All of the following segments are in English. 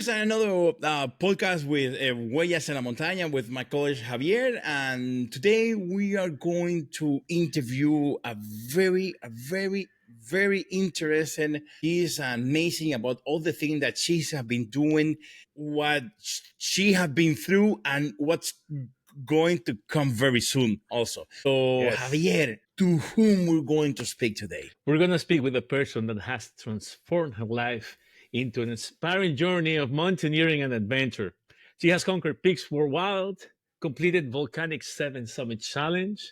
It's another podcast with Huellas, Montaña with my colleague Javier, and today we are going to interview a very interesting. He's amazing about all the things that she's have been doing, what she have been through, and what's going to come very soon also. So Yes. Javier, to whom we're going to speak today? We're going to speak with a person that has transformed her life into an inspiring journey of mountaineering and adventure. She has conquered peaks worldwide, completed Volcanic 7 Summit Challenge,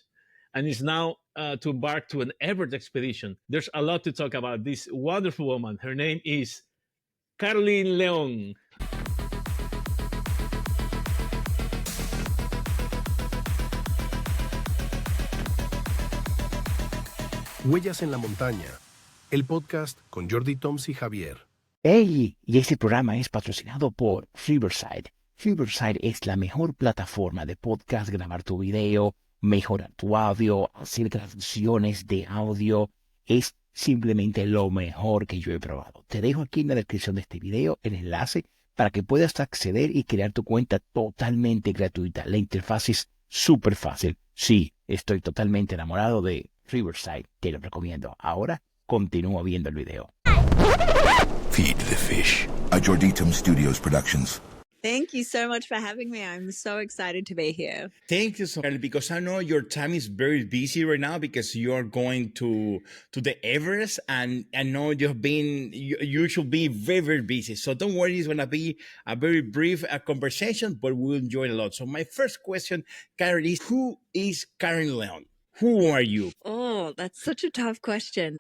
and is now to embark to an Everest expedition. There's a lot to talk about this wonderful woman. Her name is Caroline Leon. Huellas en la montaña, el podcast con Jorditoms y Javier. Hey, y este programa es patrocinado por Riverside. Riverside es la mejor plataforma de podcast, grabar tu video, mejorar tu audio, hacer traducciones de audio. Es simplemente lo mejor que yo he probado. Te dejo aquí en la descripción de este video el enlace para que puedas acceder y crear tu cuenta totalmente gratuita. La interfaz es súper fácil. Sí, estoy totalmente enamorado de Riverside. Te lo recomiendo. Ahora continúa viendo el video. Feed the Fish, a Jorditoms Studios Productions. Thank you so much for having me. I'm so excited to be here. Thank you so much, because I know your time is very busy right now because you are going to the Everest, and I know you should be very busy. So don't worry, it's gonna be a very brief conversation, but we'll enjoy it a lot. So my first question, Karen, is who is Karen Leon? Who are you? Oh, that's such a tough question.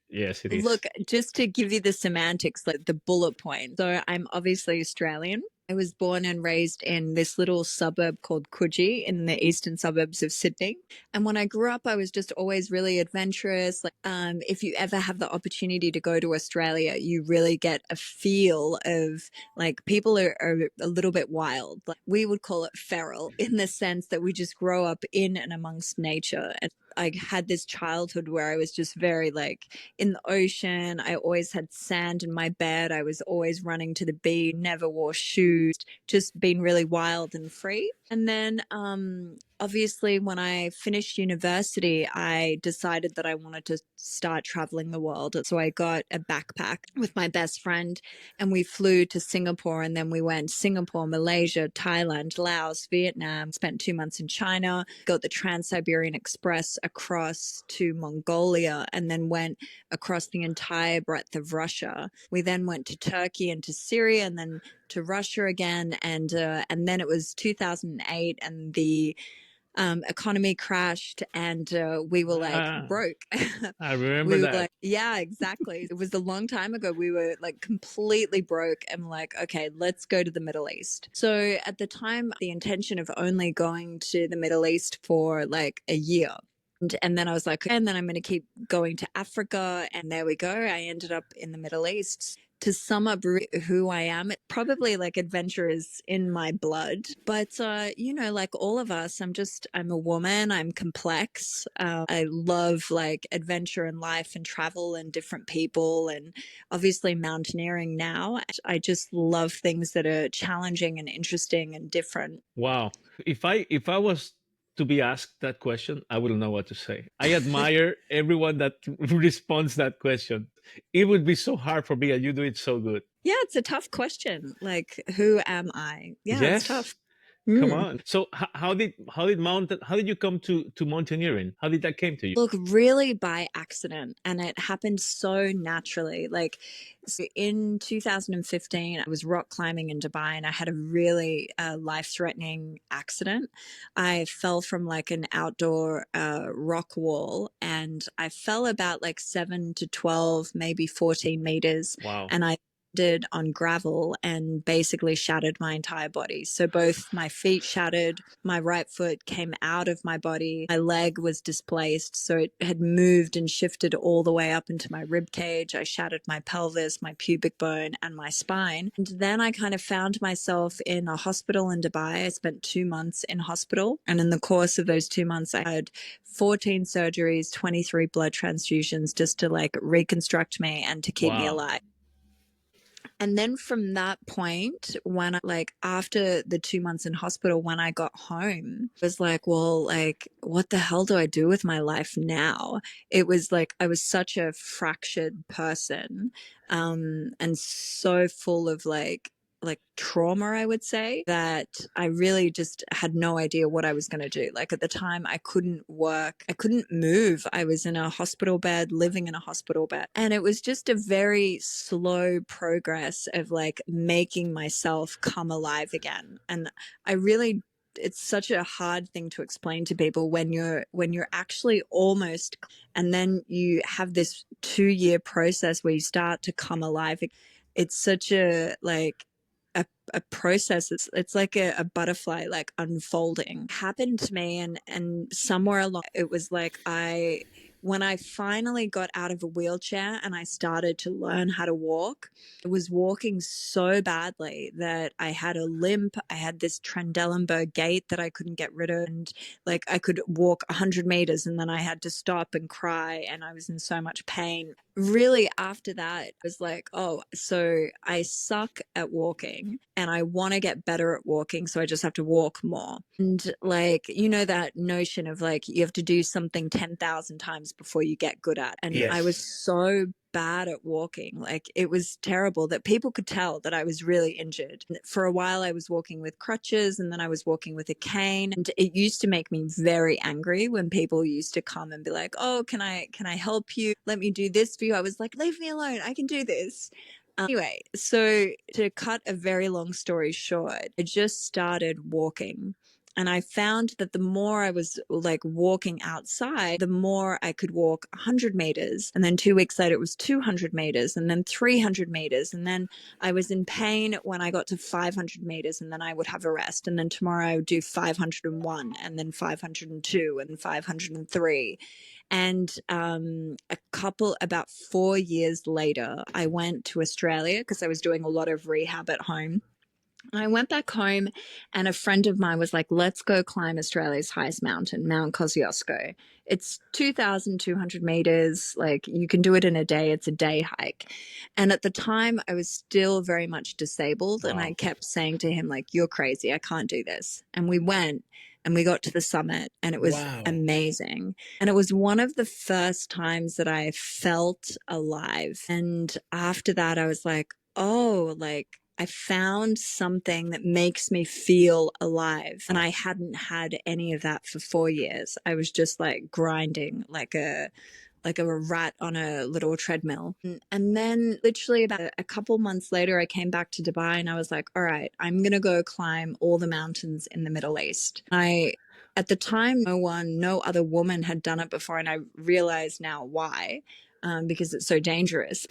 Yes, it is. Look, just to give you the semantics, like the bullet point. So I'm obviously Australian. I was born and raised in this little suburb called Coogee in the eastern suburbs of Sydney. And when I grew up, I was just always really adventurous. Like, if you ever have the opportunity to go to Australia, you really get a feel of like people are a little bit wild. Like, we would call it feral in the sense that we just grow up in and amongst nature. And I had this childhood where I was just very like in the ocean. I always had sand in my bed. I was always running to the beach, never wore shoes, just been really wild and free. And then obviously when I finished university, I decided that I wanted to start traveling the world. So I got a backpack with my best friend and we flew to Singapore, and then we went Singapore, Malaysia, Thailand, Laos, Vietnam, spent 2 months in China, got the Trans-Siberian Express across to Mongolia, and then went across the entire breadth of Russia. We then went to Turkey and to Syria, and then to Russia again, and then it was 2008, and the economy crashed, and we were like broke. I remember we were that. like, yeah, exactly. It was a long time ago. We were like completely broke, and like, okay, let's go to the Middle East. So at the time, the intention of only going to the Middle East for like a year. And then I was like, and then I'm going to keep going to Africa. And there we go. I ended up in the Middle East. To sum up who I am, it probably like adventure is in my blood. But, you know, like all of us, I'm a woman. I'm complex. I love like adventure and life and travel and different people, and obviously mountaineering now. I just love things that are challenging and interesting and different. Wow. If I was to be asked that question, I wouldn't know what to say. I admire everyone that responds that question. It would be so hard for me, and you do it so good. Yeah, it's a tough question. Like, who am I? Yeah, Yes. It's tough. Come on. So how did you come to mountaineering? How did that came to you? Look, really by accident, and it happened so naturally. Like, so in 2015, I was rock climbing in Dubai, and I had a really life-threatening accident. I fell from like an outdoor rock wall, and I fell about like 7 to 12, maybe 14 meters. Wow. And I landed on gravel and basically shattered my entire body. So both my feet shattered, my right foot came out of my body, my leg was displaced, so it had moved and shifted all the way up into my rib cage. I shattered my pelvis, my pubic bone, and my spine. And then I kind of found myself in a hospital in Dubai. I spent 2 months in hospital, and in the course of those 2 months, I had 14 surgeries, 23 blood transfusions just to like reconstruct me and to keep me alive. And then from that point, when after the 2 months in hospital, when I got home, it was like, well, like, what the hell do I do with my life now? It was like, I was such a fractured person, and so full of like trauma, I would say, that I really just had no idea what I was going to do. Like at the time, I couldn't work, I couldn't move. I was in a hospital bed, living in a hospital bed. And it was just a very slow progress of like making myself come alive again. And I really, it's such a hard thing to explain to people when you're actually almost, and then you have this 2-year process where you start to come alive. It's such a a process. It's like a butterfly like unfolding happened to me, and somewhere along it was like when I finally got out of a wheelchair and I started to learn how to walk, I was walking so badly that I had a limp. I had this Trendelenburg gait that I couldn't get rid of. And like I could walk 100 meters and then I had to stop and cry, and I was in so much pain. Really, after that, it was like, oh, so I suck at walking and I want to get better at walking. So I just have to walk more. And like, you know, that notion of like, you have to do something 10,000 times before you get good at. And I was so bad at walking. Like it was terrible that people could tell that I was really injured. For a while I was walking with crutches, and then I was walking with a cane, and it used to make me very angry when people used to come and be like, oh, can I help you? Let me do this for you. I was like, leave me alone. I can do this. Anyway, so to cut a very long story short, I just started walking. And I found that the more I was like walking outside, the more I could walk 100 meters. And then 2 weeks later, it was 200 meters, and then 300 meters. And then I was in pain when I got to 500 meters, and then I would have a rest. And then tomorrow I would do 501, and then 502, and 503. And about 4 years later, I went to Australia because I was doing a lot of rehab at home. I went back home, and a friend of mine was like, let's go climb Australia's highest mountain, Mount Kosciuszko. It's 2,200 meters. Like you can do it in a day. It's a day hike. And at the time I was still very much disabled. Wow. And I kept saying to him, like, you're crazy. I can't do this. And we went. And we got to the summit, and it was amazing. And it was one of the first times that I felt alive. And after that, I was like, oh, like I found something that makes me feel alive. And I hadn't had any of that for 4 years. I was just like grinding like a rat on a little treadmill. And then literally about a couple months later, I came back to Dubai, and I was like, all right, I'm going to go climb all the mountains in the Middle East. At the time, no other woman had done it before. And I realize now why, because it's so dangerous.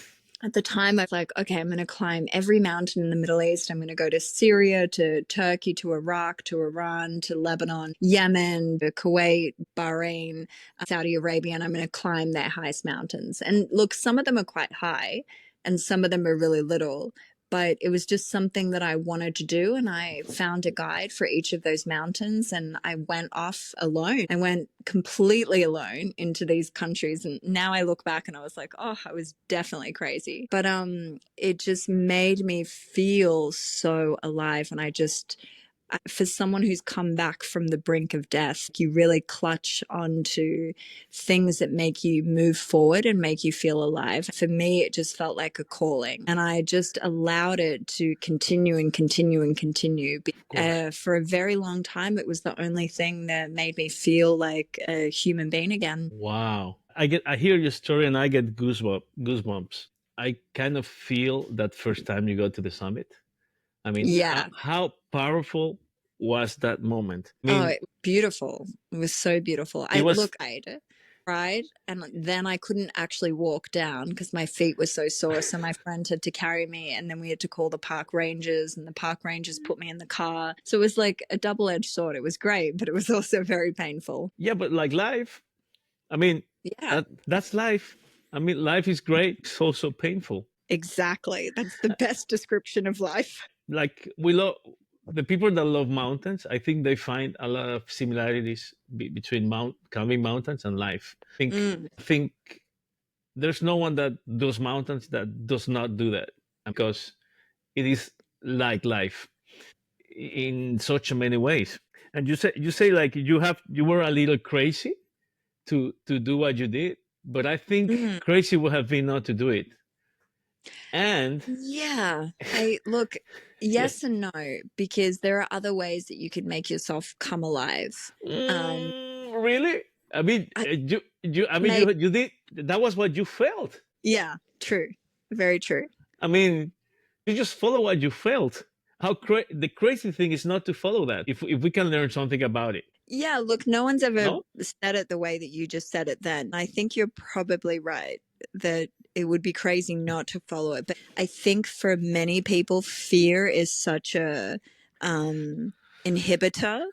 At the time, I was like, okay, I'm going to climb every mountain in the Middle East. I'm going to go to Syria, to Turkey, to Iraq, to Iran, to Lebanon, Yemen, to Kuwait, Bahrain, Saudi Arabia, and I'm going to climb their highest mountains. And look, some of them are quite high and some of them are really little. But it was just something that I wanted to do. And I found a guide for each of those mountains, and I went off alone. I went completely alone into these countries. And now I look back and I was like, oh, I was definitely crazy. But it just made me feel so alive. And for someone who's come back from the brink of death, you really clutch onto things that make you move forward and make you feel alive. For me, it just felt like a calling, and I just allowed it to continue and continue and continue. For a very long time, it was the only thing that made me feel like a human being again. Wow. I hear your story and I get goosebumps. I kind of feel that first time you go to the summit. I mean, how powerful was that moment? I mean, beautiful. It was so beautiful. I cried, and then I couldn't actually walk down because my feet were so sore. So my friend had to carry me, and then we had to call the park rangers, and the park rangers put me in the car. So it was like a double-edged sword. It was great, but it was also very painful. Yeah, but like life, I mean, that's life. I mean, life is great. It's also painful. Exactly. That's the best description of life. Like the people that love mountains, I think they find a lot of similarities between climbing mountains and life. I think there's no one that does mountains that does not do that, because it is like life in such many ways. And you say like you were a little crazy to do what you did, but I think Mm. crazy would have been not to do it. And Yeah. I look, yeah, yes and no, because there are other ways that you could make yourself come alive. really, I mean, I you may, you did that was what you felt. yeah, true. Very true. I mean, you just follow what you felt. The crazy thing is not to follow that. If we can learn something about it, Yeah, look, no one's ever no. said it the way that you just said it then. I think you're probably right that it would be crazy not to follow it. But I think for many people, fear is such a inhibitor.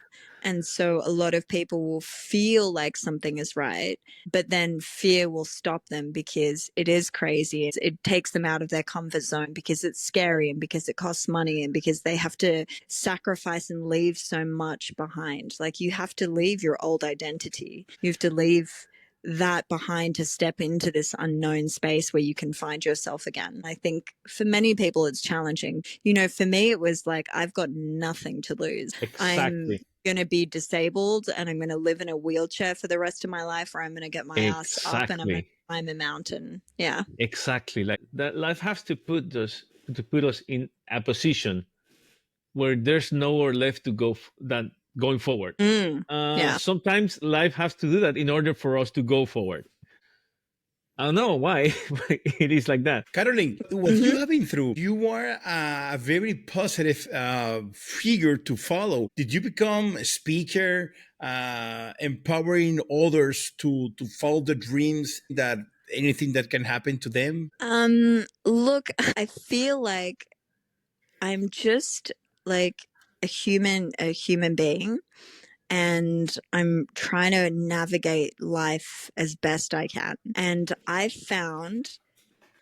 And so a lot of people will feel like something is right, but then fear will stop them because it is crazy. It takes them out of their comfort zone because it's scary and because it costs money and because they have to sacrifice and leave so much behind. Like you have to leave your old identity. You have to leave that behind to step into this unknown space where you can find yourself again. I think for many people it's challenging. You know, for me it was like I've got nothing to lose. I'm Exactly. going to be disabled and I'm going to live in a wheelchair for the rest of my life, or I'm going to get my ass up and I'm going to Exactly. climb a mountain. Yeah. Exactly. Like that, life has to put us in a position where there's nowhere left to go than going forward. Yeah. Sometimes life has to do that in order for us to go forward. I don't know why, but it is like that. Caroline, what you have been through, you are a very positive figure to follow. Did you become a speaker, empowering others to follow the dreams that anything that can happen to them? Look, I feel like I'm just like a human being, and I'm trying to navigate life as best I can. And I found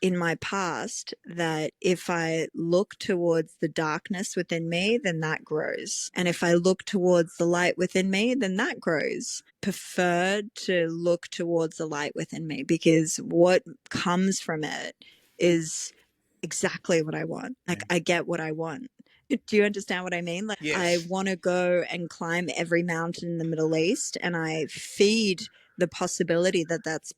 in my past that if I look towards the darkness within me, then that grows. And if I look towards the light within me, then that grows. Prefer to look towards the light within me because what comes from it is exactly what I want. Like I get what I want. Do you understand what I mean? Like I Yes. want to go and climb every mountain in the Middle East, and I feed the possibility that that's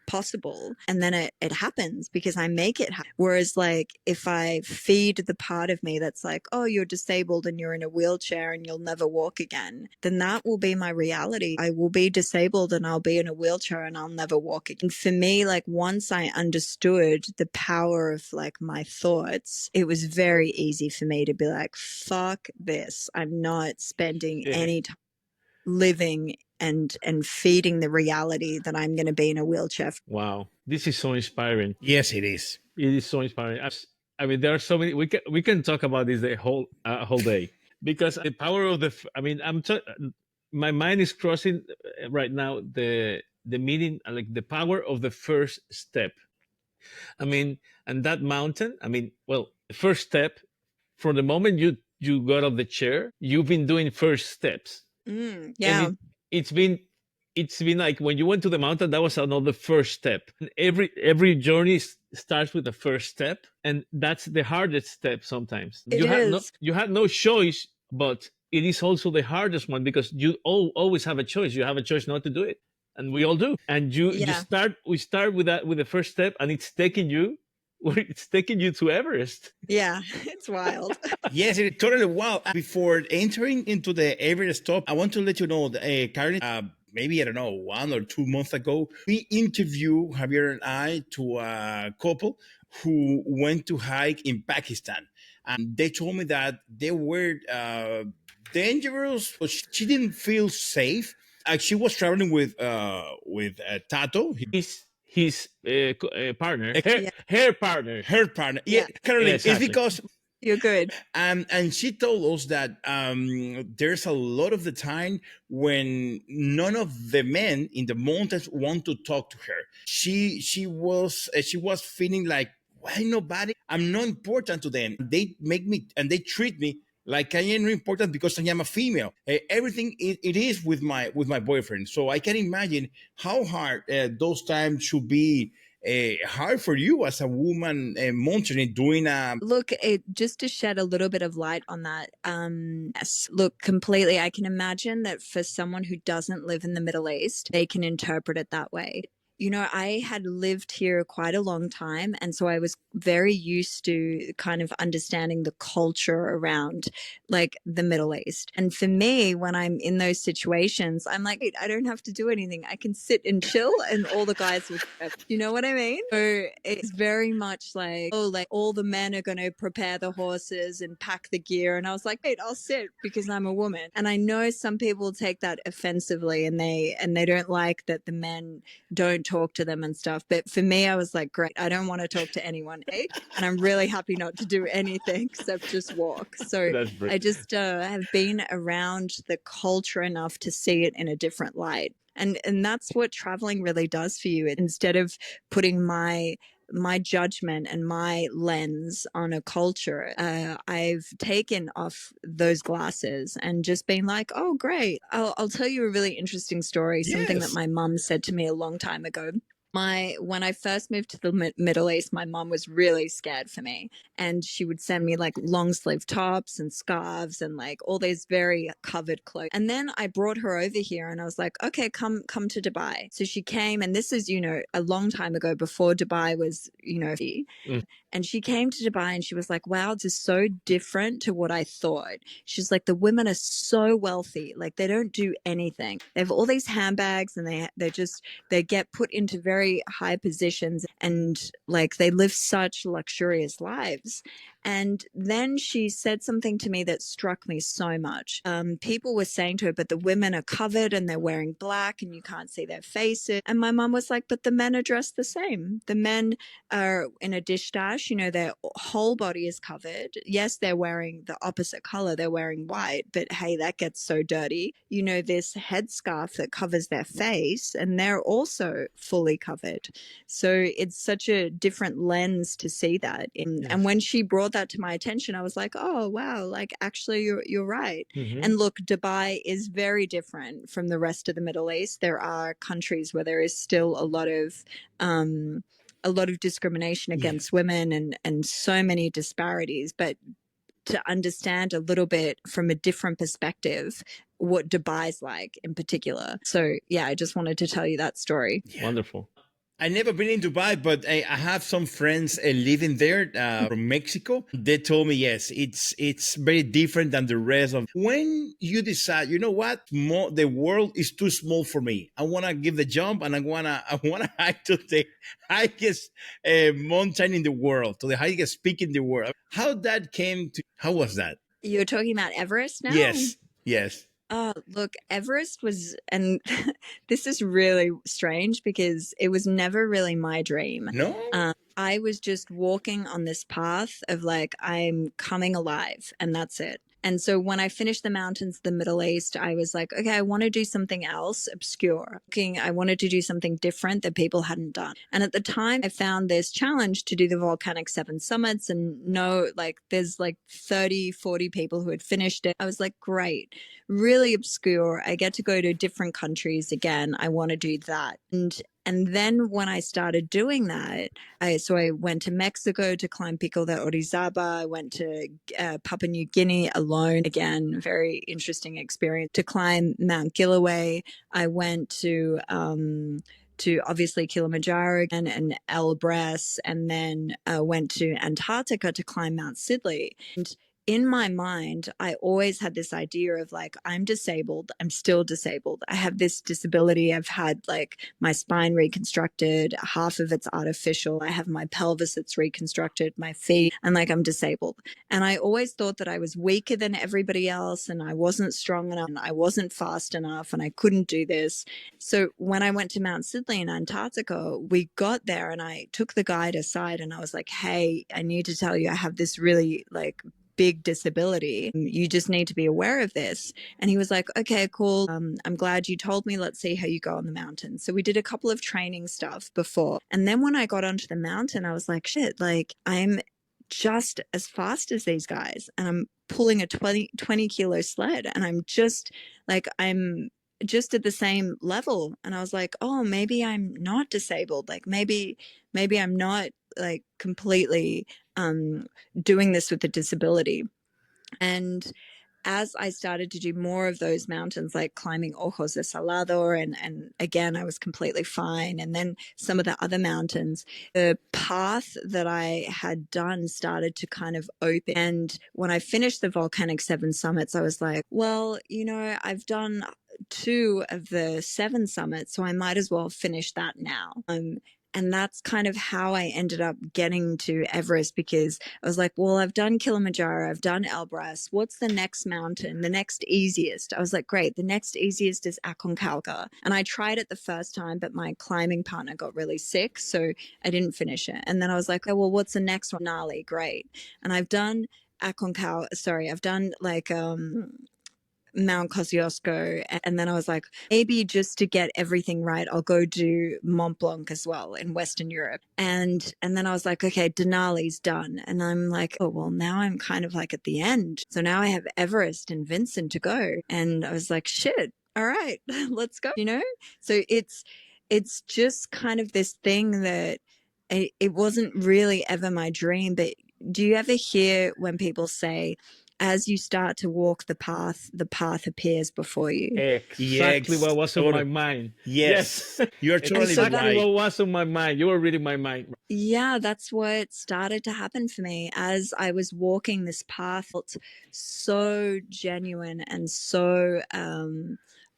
possible, and then it happens because I make it happen. Whereas like if I feed the part of me that's like, oh, you're disabled and you're in a wheelchair and you'll never walk again, then that will be my reality. I will be disabled and I'll be in a wheelchair and I'll never walk again. And for me, like once I understood the power of like my thoughts, it was very easy for me to be like, fuck this, I'm not spending any time living and feeding the reality that I'm going to be in a wheelchair. Wow, this is so inspiring. Yes, it is. It is so inspiring. I mean, there are so many. We can talk about this the whole day because the power of I mean, my mind is crossing right now the meaning, like the power of the first step. I mean, and that mountain. I mean, well, the first step from the moment you got off the chair, you've been doing first steps. Yeah. And it's been like when you went to the mountain, that was another first step. And every journey starts with the first step, and that's the hardest step sometimes. It is. You had no choice, but it is also the hardest one because you always have a choice. You have a choice not to do it, and we all do. And Yeah. we start with that, with the first step, and it's taking you to Everest. Yeah. It's wild. Yes, it is totally wild. Before entering into the Everest top, I want to let you know, Karen, maybe, I don't know, 1 or 2 months ago, we interviewed, Javier and I, to a couple who went to hike in Pakistan. And they told me that they were dangerous, but she didn't feel safe. She was traveling with Tato, His partner, Yeah. her partner. her partner. Yeah. Caroline, Exactly. it's because You're good. and she told us that there's a lot of the time when none of the men in the mountains want to talk to her. She was feeling like, why nobody? I'm not important to them. They make me and they treat me like I am important because I am a female. Everything it is with my boyfriend. So I can imagine how hard those times should be hard for you as a woman mountaineer doing a. Look, just to shed a little bit of light on that. Yes, look, completely. I can imagine that for someone who doesn't live in the Middle East, they can interpret it that way. You know, I had lived here quite a long time, and so I was very used to kind of understanding the culture around like the Middle East. And for me, when I'm in those situations, I'm like, I don't have to do anything. I can sit and chill, and all the guys will prep. You know what I mean? So it's very much like, oh, like all the men are going to prepare the horses and pack the gear. And I was like, wait, I'll sit because I'm a woman. And I know some people take that offensively, and they don't like that the men don't talk to them and stuff. But for me, I was like, great, I don't want to talk to anyone. And I'm really happy not to do anything except just walk. So I just have been around the culture enough to see it in a different light. And that's what traveling really does for you. Instead of putting my judgment and my lens on a culture, I've taken off those glasses and just been like, oh, great. I'll tell you a really interesting story, something that my mum said to me a long time ago. When I first moved to the Middle East, my mom was really scared for me, and she would send me like long sleeve tops and scarves and like all these very covered clothes. And then I brought her over here, and I was like, okay, come to Dubai. So she came, and this is, you know, a long time ago before Dubai was, you know, and she came to Dubai, and she was like, wow, this is so different to what I thought. She's like, the women are so wealthy. Like they don't do anything. They have all these handbags, and they get put into very high positions, and like they live such luxurious lives. And then she said something to me that struck me so much. People were saying to her, but the women are covered and they're wearing black and you can't see their faces. And my mom was like, but the men are dressed the same. The men are in a dish dash, you know, their whole body is covered. Yes, they're wearing the opposite color. They're wearing white, but hey, that gets so dirty. You know, this headscarf that covers their face, and they're also fully covered. So it's such a different lens to see that. And when she brought that to my attention, I was like, oh, wow, like actually you're right. And look, Dubai is very different from the rest of the Middle East. There are countries where there is still a lot of discrimination against women and so many disparities. But to understand a little bit from a different perspective what Dubai's like in particular. So yeah, I just wanted to tell you that story. Wonderful. I never been in Dubai, but I have some friends living there from Mexico. They told me, yes, it's very different than the rest of. When you decide, you know what, the world is too small for me. I want to give the jump, and I want to hike to the highest mountain in the world, to the highest peak in the world. How was that? You're talking about Everest now? Yes. Oh, look, Everest was, and this is really strange because it was never really my dream. No? I was just walking on this path of like, I'm coming alive, and that's it. And so when I finished the mountains of the Middle East, I was like, okay, I want to do something else obscure. I wanted to do something different that people hadn't done. And at the time, I found this challenge to do the Volcanic 7 Summits, and there's like 30, 40 people who had finished it. I was like, great, really obscure. I get to go to different countries again. I want to do that. And then when I started doing that, I went to Mexico to climb Pico de Orizaba. I went to Papua New Guinea alone. Again, very interesting experience. To climb Mount Gilaway, I went to obviously Kilimanjaro and Elbrus, and then went to Antarctica to climb Mount Sidley. And in my mind, I always had this idea of like, I'm disabled. I'm still disabled. I have this disability. I've had like my spine reconstructed. Half of it's artificial. I have my pelvis that's reconstructed, my feet, and like I'm disabled. And I always thought that I was weaker than everybody else, and I wasn't strong enough, and I wasn't fast enough, and I couldn't do this. So when I went to Mount Sidley in Antarctica, we got there, and I took the guide aside, and I was like, hey, I need to tell you, I have this really like big disability. You just need to be aware of this. And he was like, okay, cool. I'm glad you told me. Let's see how you go on the mountain. So we did a couple of training stuff before. And then when I got onto the mountain, I was like, shit, like I'm just as fast as these guys. And I'm pulling a 20 kilo sled. And I'm just like, I'm just at the same level. And I was like, oh, maybe I'm not disabled. Like maybe I'm not like completely doing this with a disability. And as I started to do more of those mountains, like climbing Ojos de Salado, and again, I was completely fine. And then some of the other mountains, the path that I had done started to kind of open. And when I finished the Volcanic 7 summits, I was like, well, you know, I've done 2 of the 7 summits, so I might as well finish that now. And that's kind of how I ended up getting to Everest, because I was like, well, I've done Kilimanjaro, I've done Elbrus. What's the next mountain, the next easiest? I was like, great, the next easiest is Aconcagua. And I tried it the first time, but my climbing partner got really sick, so I didn't finish it. And then I was like, oh, well, what's the next one? Denali, great. And I've done I've done like Mount Kosciuszko, and then I was like, maybe just to get everything right, I'll go do Mont Blanc as well in Western Europe. And then I was like, okay, Denali's done. And I'm like, oh, well, now I'm kind of like at the end. So now I have Everest and Vincent to go. And I was like, shit, all right, let's go, you know? So it's just kind of this thing that it wasn't really ever my dream. But do you ever hear when people say, as you start to walk the path appears before you? Exactly what was on my mind. Yes. You're totally exactly right. what was on my mind. You were reading my mind. Yeah, that's what started to happen for me as I was walking this path. It felt so genuine and so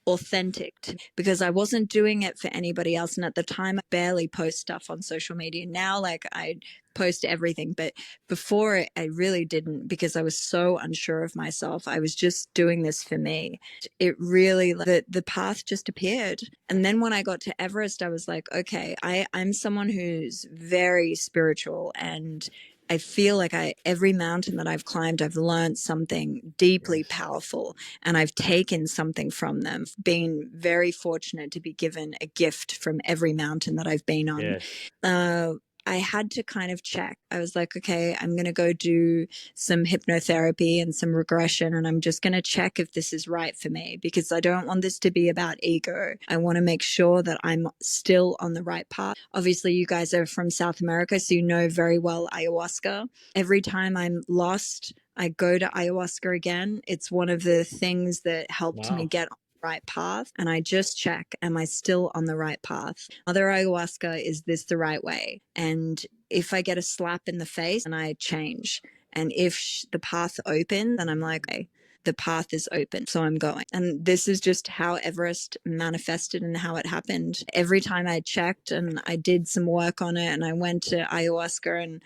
authentic, because I wasn't doing it for anybody else. And at the time, I barely post stuff on social media. Now, like, I post everything, but before I really didn't, because I was so unsure of myself. I was just doing this for me. It really, the path just appeared. And then when I got to Everest, I was like, okay, I'm someone who's very spiritual, and I feel like every mountain that I've climbed, I've learned something deeply powerful, and I've taken something from them. Been very fortunate to be given a gift from every mountain that I've been on. Yes. I had to kind of check. I was like, okay, I'm going to go do some hypnotherapy and some regression, and I'm just going to check if this is right for me, because I don't want this to be about ego. I want to make sure that I'm still on the right path. Obviously, you guys are from South America, so you know very well ayahuasca. Every time I'm lost, I go to ayahuasca again. It's one of the things that helped me get on the right path. And I just check, am I still on the right path? Other ayahuasca, is this the right way? And if I get a slap in the face, and I change. And if the path opens, then I'm like, okay, the path is open, so I'm going. And this is just how Everest manifested and how it happened. Every time I checked and I did some work on it, and I went to ayahuasca and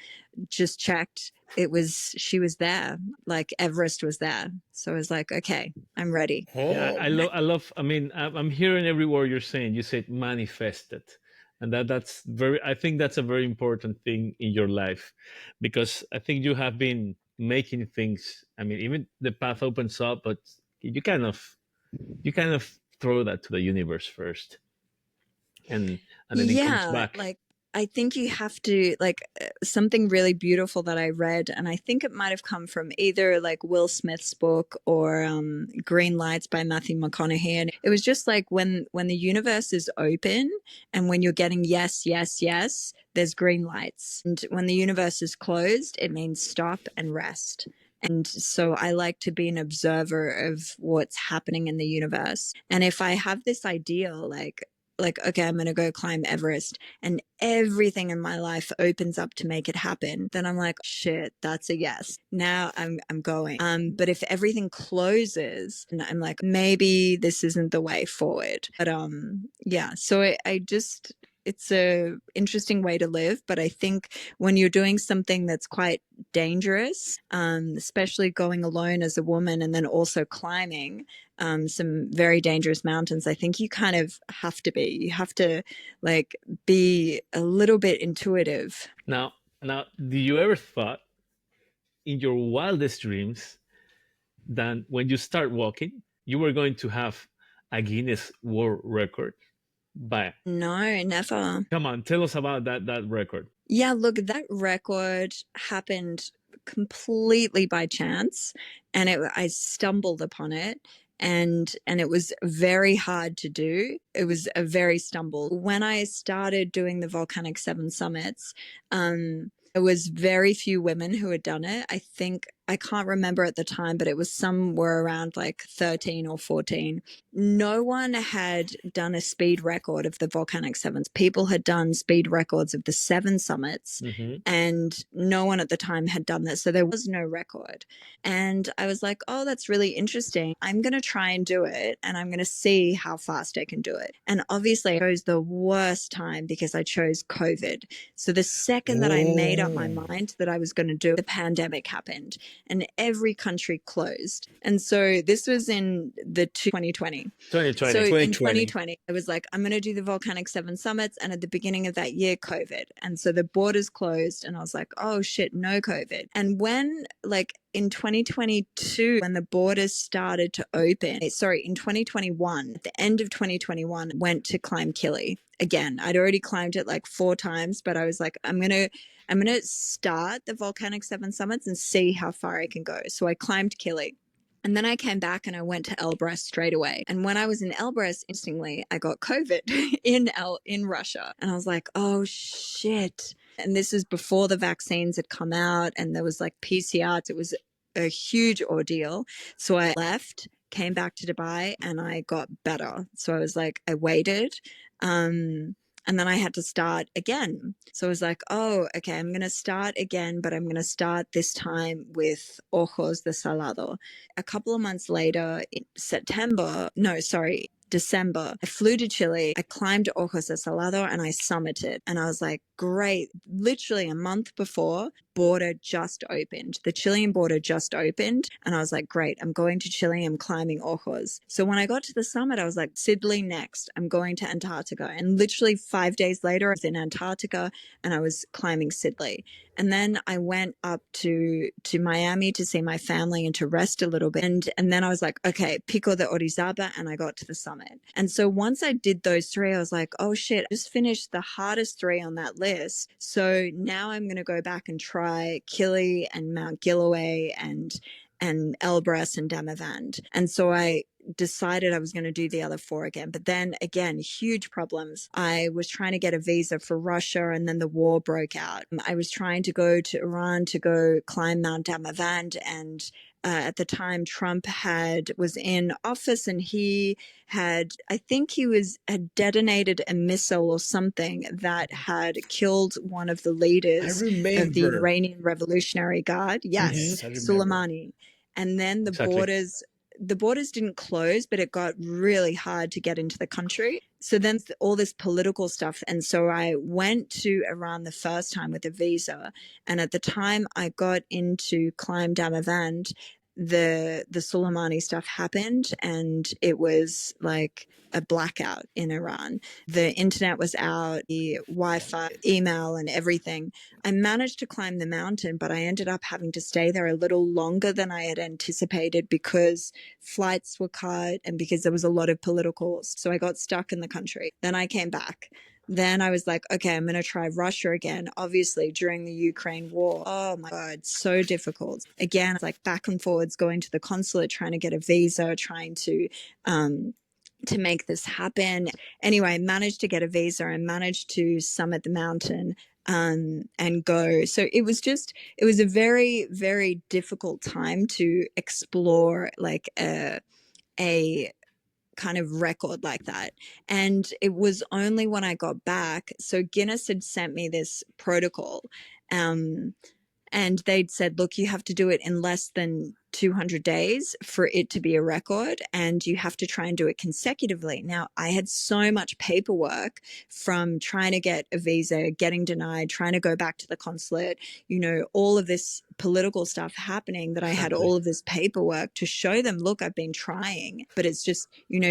just checked, she was there, like Everest was there. So I was like, okay, I'm ready. Yeah, I love, I mean, I'm hearing every word you're saying. You said manifested. And I think that's a very important thing in your life, because I think you have been making things, I mean, even the path opens up, but you kind of throw that to the universe first. And then it comes back. Like, I think you have to, like, something really beautiful that I read, and I think it might have come from either like Will Smith's book or Green Lights by Matthew McConaughey. And it was just like, when the universe is open and when you're getting yes, yes, yes, there's green lights. And when the universe is closed, it means stop and rest. And so I like to be an observer of what's happening in the universe. And if I have this ideal, like, okay, I'm going to go climb Everest, and everything in my life opens up to make it happen, then I'm like, shit, that's a yes. Now I'm going. But if everything closes, and I'm like, maybe this isn't the way forward. But yeah, so I just, it's a interesting way to live. But I think when you're doing something that's quite dangerous, especially going alone as a woman, and then also climbing some very dangerous mountains, I think you kind of have to like be a little bit intuitive. Now, do you ever thought in your wildest dreams that when you start walking, you were going to have a Guinness World Record? No, never. Come on, tell us about that record. Yeah, look, that record happened completely by chance, and I stumbled upon it, and it was very hard to do. It was a very stumble. When I started doing the Volcanic 7 summits, there was very few women who had done it. I think, I can't remember at the time, but it was somewhere around like 13 or 14. No one had done a speed record of the Volcanic 7s. People had done speed records of the 7 summits, and no one at the time had done this. So there was no record. And I was like, oh, that's really interesting. I'm going to try and do it, and I'm going to see how fast I can do it. And obviously I chose the worst time because I chose COVID. So the second that I made up my mind that I was going to do it, the pandemic happened and every country closed. And so this was in the 2020. So in 2020, I was like, I'm going to do the Volcanic 7 summits. And at the beginning of that year, COVID. And so the borders closed and I was like, oh shit, no COVID. And when in 2022, when the borders started to open, in 2021, at the end of 2021, went to climb Kili. Again, I'd already climbed it like 4 times, but I was like, I'm going to start the Volcanic 7 summits and see how far I can go. So I climbed Kili. And then I came back and I went to Everest straight away. And when I was in Everest, interestingly, I got COVID in Russia. And I was like, oh shit. And this is before the vaccines had come out and there was like PCRs. It was a huge ordeal. So I left, came back to Dubai, and I got better. So I was like, I waited. And then I had to start again. So I was like, oh, okay, I'm going to start again, but I'm going to start this time with Ojos de Salado. A couple of months later, in December, I flew to Chile, I climbed Ojos de Salado and I summited. And I was like, great. Literally a month before, border just opened. The Chilean border just opened. And I was like, great, I'm going to Chile, I'm climbing Ojos. So when I got to the summit, I was like, Sidley next, I'm going to Antarctica. And literally 5 days later, I was in Antarctica and I was climbing Sidley. And then I went up to Miami to see my family and to rest a little bit. And then I was like, okay, Pico de Orizaba, and I got to the summit. And so once I did those 3, I was like, oh shit, I just finished the hardest 3 on that list. So now I'm going to go back and try Kili and Mount Gilaway and Elbrus and Damavand. And so I decided I was going to do the other 4 again. But then again, huge problems. I was trying to get a visa for Russia and then the war broke out. I was trying to go to Iran to go climb Mount Damavand, and at the time Trump was in office and he had detonated a missile or something that had killed one of the leaders of the Iranian Revolutionary Guard. Yes, Soleimani. And then the borders didn't close, but it got really hard to get into the country. So then all this political stuff. And so I went to Iran the first time with a visa. And at the time I got into climb Damavand, the Soleimani stuff happened and it was like a blackout in Iran. The internet was out, the Wi-Fi, email and everything. I managed to climb the mountain, but I ended up having to stay there a little longer than I had anticipated because flights were cut and because there was a lot of politicals. So I got stuck in the country. Then I came back. Then I was like, okay, I'm going to try Russia again. Obviously, during the Ukraine war, oh my God, so difficult. Again, it's like back and forwards, going to the consulate, trying to get a visa, trying to make this happen. Anyway, I managed to get a visa. I managed to summit the mountain and go. So it was a very, very difficult time to explore like a kind of record like that. And it was only when I got back, so Guinness had sent me this protocol, and they'd said, look, you have to do it in less than 200 days for it to be a record, and you have to try and do it consecutively. Now, I had so much paperwork from trying to get a visa, getting denied, trying to go back to the consulate, all of this political stuff happening, that I had all of this paperwork to show them, look, I've been trying, but it's just,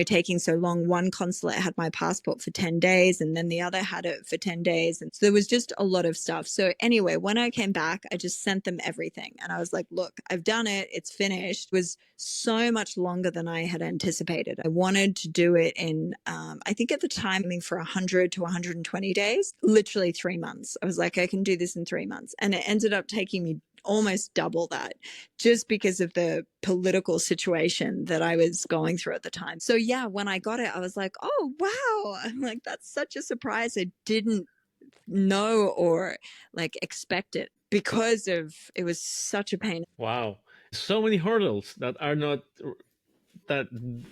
taking so long. One consulate had my passport for 10 days and then the other had it for 10 days. And so there was just a lot of stuff. So anyway, when I came back, I just sent them everything. And I was like, look, I've done it. It's finished. It was so much longer than I had anticipated. I wanted to do it in, I think at the time, for 100 to 120 days, literally 3 months. I was like, I can do this in 3 months. And it ended up taking me almost double that, just because of the political situation that I was going through at the time. So yeah, when I got it, I was like, oh, wow. I'm like, that's such a surprise. I didn't know or like expect it, because of it was such a pain. Wow. So many hurdles that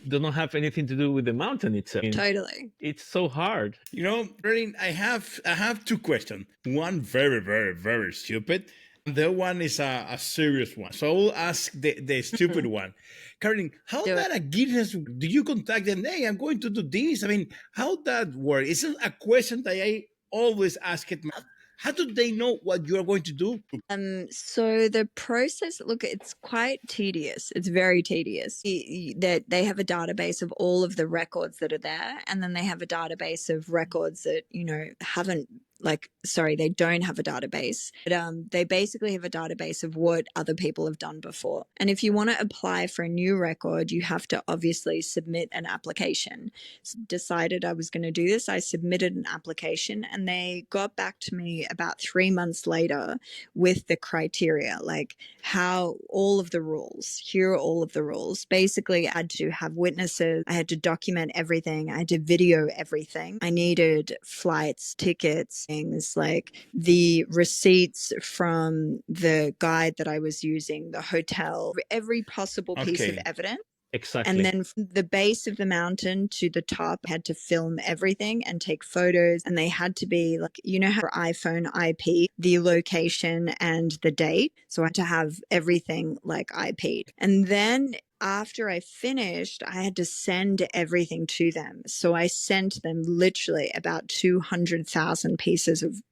do not have anything to do with the mountain itself. Totally. It's so hard. You know, Caroline, I have two questions. One very, very, very stupid. The other one is a serious one. So I will ask the stupid one. Caroline, how Do it. that a Guinness, do you contact them? Hey, I'm going to do this. I mean, how that work? It's a question that I always ask it. How do they know what you are going to do? So the process, look, it's quite tedious. It's very tedious. That they have a database of all of the records that are there, and then they have a database of records that, you know, haven't, like, sorry, they don't have a database, but they basically have a database of what other people have done before. And if you want to apply for a new record, you have to obviously submit an application. So decided I was going to do this. I submitted an application, and they got back to me about 3 months later with the criteria, like how all of the rules, here are all of the rules. Basically, I had to have witnesses. I had to document everything. I had to video everything. I needed flights, tickets, things like the receipts from the guide that I was using, the hotel, every possible piece of Okay. evidence. Exactly. And then from the base of the mountain to the top, had to film everything and take photos. And they had to be like, you know, how for iPhone IP, the location and the date. So I had to have everything like IP'd. And then after I finished, I had to send everything to them. So I sent them literally about 200,000 pieces of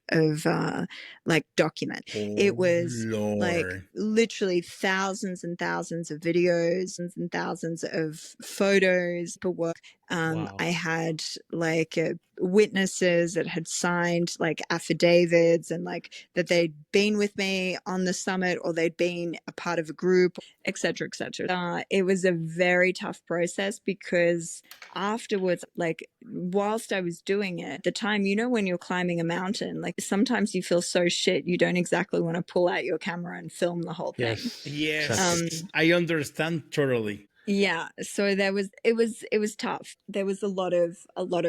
like document. It was like Lord. literally thousands and thousands of videos and thousands of photos, paperwork. Wow. I had like witnesses that had signed like affidavits and like that they'd been with me on the summit or they'd been a part of a group, etc., etc. It was a very tough process because afterwards, like whilst I was doing it, at the time, you know, when you're climbing a mountain, like sometimes you feel so shit, you don't exactly want to pull out your camera and film the whole thing. Yes. Yes, Exactly. I understand totally. Yeah, so it was tough. There was a lot of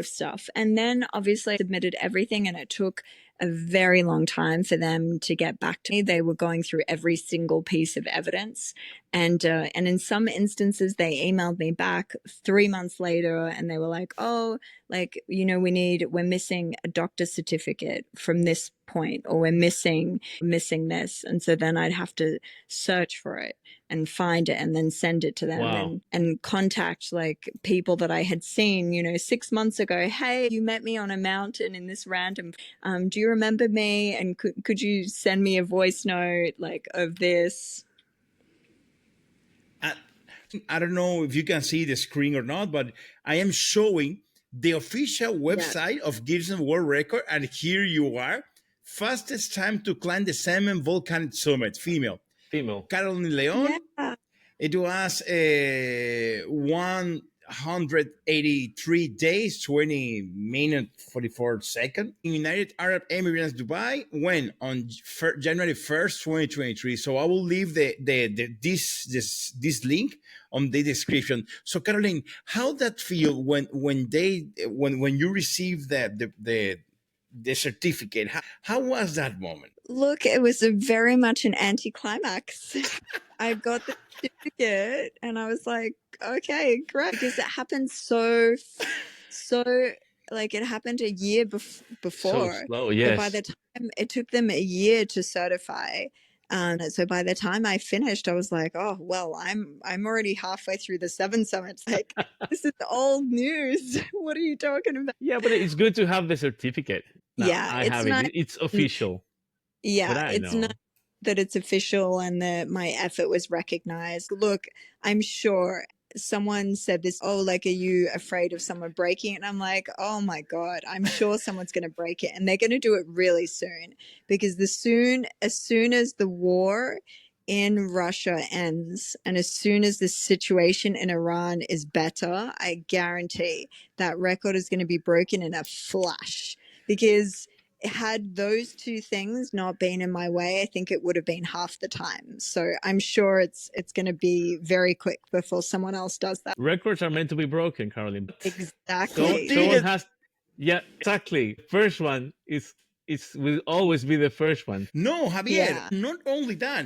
stuff. And then obviously I submitted everything, and it took a very long time for them to get back to me. They were going through every single piece of evidence, and in some instances they emailed me back 3 months later, and they were like, "Oh, like, you know, we're missing a doctor's certificate from this point, or we're missing this." And so then I'd have to search for it and find it and then send it to them. Wow. And contact like people that I had seen, you know, 6 months ago. Hey, you met me on a mountain in this random, do you remember me? And could you send me a voice note like of this? I don't know if you can see the screen or not, but I am showing the official website of Guinness World Record, and here you are. Fastest time to climb the Seven Volcanic Summit, female. Female. Caroline Leon. Yeah. It was 183 days, 20 minutes, 44 seconds. United Arab Emirates, Dubai, when on January 1st, 2023. So I will leave this link on the description. So Caroline, how that feel when you receive the certificate? How was that moment? Look, it was very much an anticlimax. I got the certificate and I was like, okay, great. Because it happened so like it happened a year before. So slow, So yes. by the time it took them a year to certify. So by the time I finished, I was like, oh, well, I'm already halfway through the 7 summits. Like, this is old news. What are you talking about? Yeah, but it's good to have the certificate. Now, Yeah, I it's have not- it. It's official. But Yeah, I it's know. not that it's official and that my effort was recognized. Look, I'm sure someone said this, oh, like, are you afraid of someone breaking it? And I'm like, oh my God, I'm sure someone's going to break it, and they're going to do it really soon, because as soon as the war in Russia ends and as soon as the situation in Iran is better, I guarantee that record is going to be broken in a flash, because had those two things not been in my way, I think it would have been half the time. So I'm sure it's going to be very quick before someone else does that. Records are meant to be broken, Caroline. Exactly. Someone has, yeah, exactly. First one is will always be the first one. No, Javier, Yeah. not only that,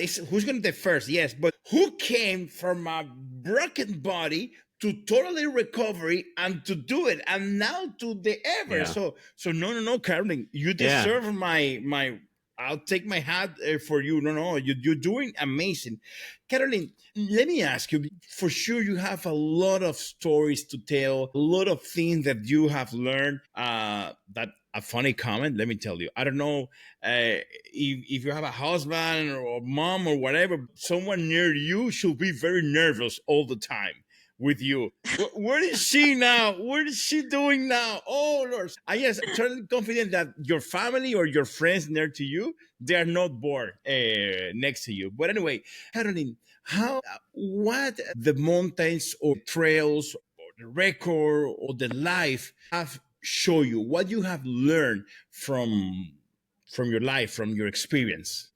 it's who's going to be first, yes, but who came from a broken body to totally recovery and to do it, and now to the Everest. Yeah. So no, Caroline, you deserve my. I'll take my hat for you. No, you're doing amazing, Caroline. Let me ask you. For sure, you have a lot of stories to tell, a lot of things that you have learned. That a funny comment. Let me tell you. I don't know if you have a husband or mom or whatever. Someone near you should be very nervous all the time with you. Where is she now? What is she doing now? Oh, Lord. I am totally confident that your family or your friends near to you, they are not bored next to you. But anyway, Caroline, what the mountains or trails or the record or the life have shown you? What you have learned from your life, from your experience?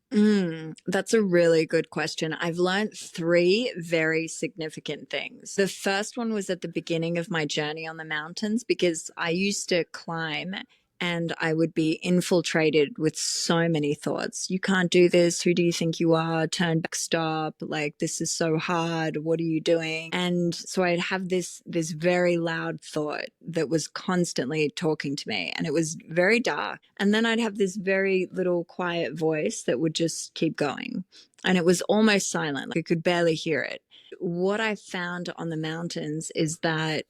That's a really good question. I've learned 3 very significant things. The first one was at the beginning of my journey on the mountains, because I used to climb and I would be infiltrated with so many thoughts. You can't do this. Who do you think you are? Turn back, stop. Like, this is so hard. What are you doing? And so I'd have this very loud thought that was constantly talking to me, and it was very dark. And then I'd have this very little quiet voice that would just keep going. And it was almost silent. Like, I could barely hear it. What I found on the mountains is that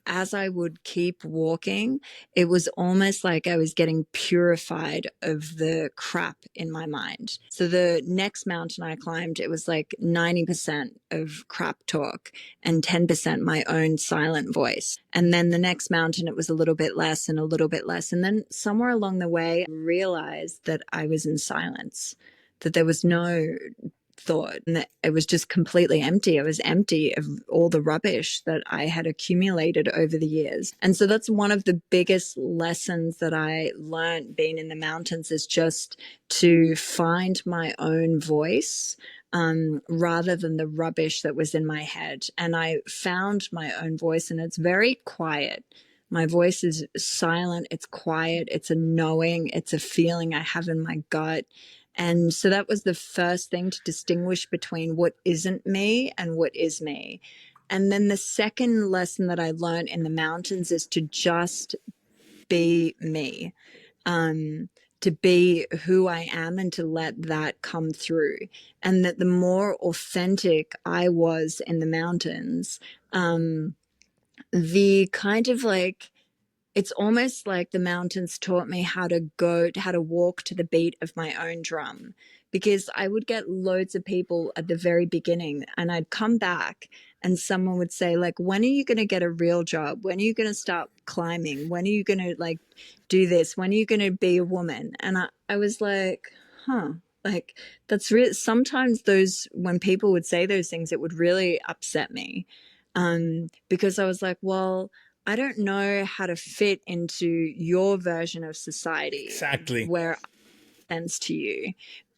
as I would keep walking, it was almost like I was getting purified of the crap in my mind. So the next mountain I climbed, it was like 90% of crap talk and 10% my own silent voice. And then the next mountain, it was a little bit less and a little bit less. And then somewhere along the way, I realized that I was in silence, that there was no thought, and that it was just completely empty. I was empty of all the rubbish that I had accumulated over the years. And so that's one of the biggest lessons that I learned being in the mountains, is just to find my own voice rather than the rubbish that was in my head. And I found my own voice, and it's very quiet. My voice is silent, it's quiet, it's a knowing, it's a feeling I have in my gut. And so that was the first thing, to distinguish between what isn't me and what is me. And then the second lesson that I learned in the mountains is to just be me, to be who I am, and to let that come through. And that the more authentic I was in the mountains, the kind of like, it's almost like the mountains taught me how to walk to the beat of my own drum, because I would get loads of people at the very beginning, and I'd come back and someone would say, like, when are you going to get a real job? When are you going to stop climbing? When are you going to like do this? When are you going to be a woman? And I was like, like, that's real. Sometimes when people would say those things, it would really upset me. Because I was like, well, I don't know how to fit into your version of society. Exactly. Where it makes sense to you.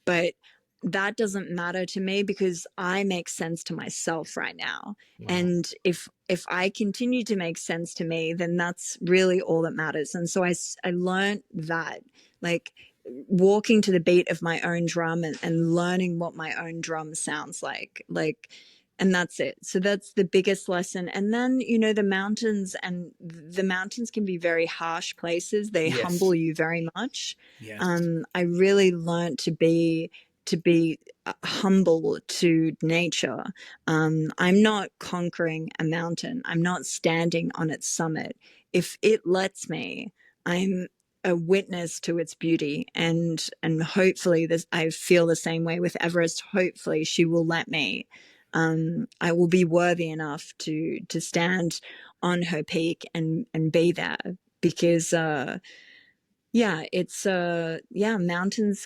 But that doesn't matter to me, because I make sense to myself right now. Wow. And if I continue to make sense to me, then that's really all that matters. And so I learned that, like, walking to the beat of my own drum and learning what my own drum sounds like, and that's it. So that's the biggest lesson. And then, the mountains can be very harsh places. They humble you very much. Yes. I really learned to be humble to nature. I'm not conquering a mountain. I'm not standing on its summit. If it lets me, I'm a witness to its beauty. And hopefully I feel the same way with Everest. Hopefully she will let me. I will be worthy enough to stand on her peak and be there, because mountains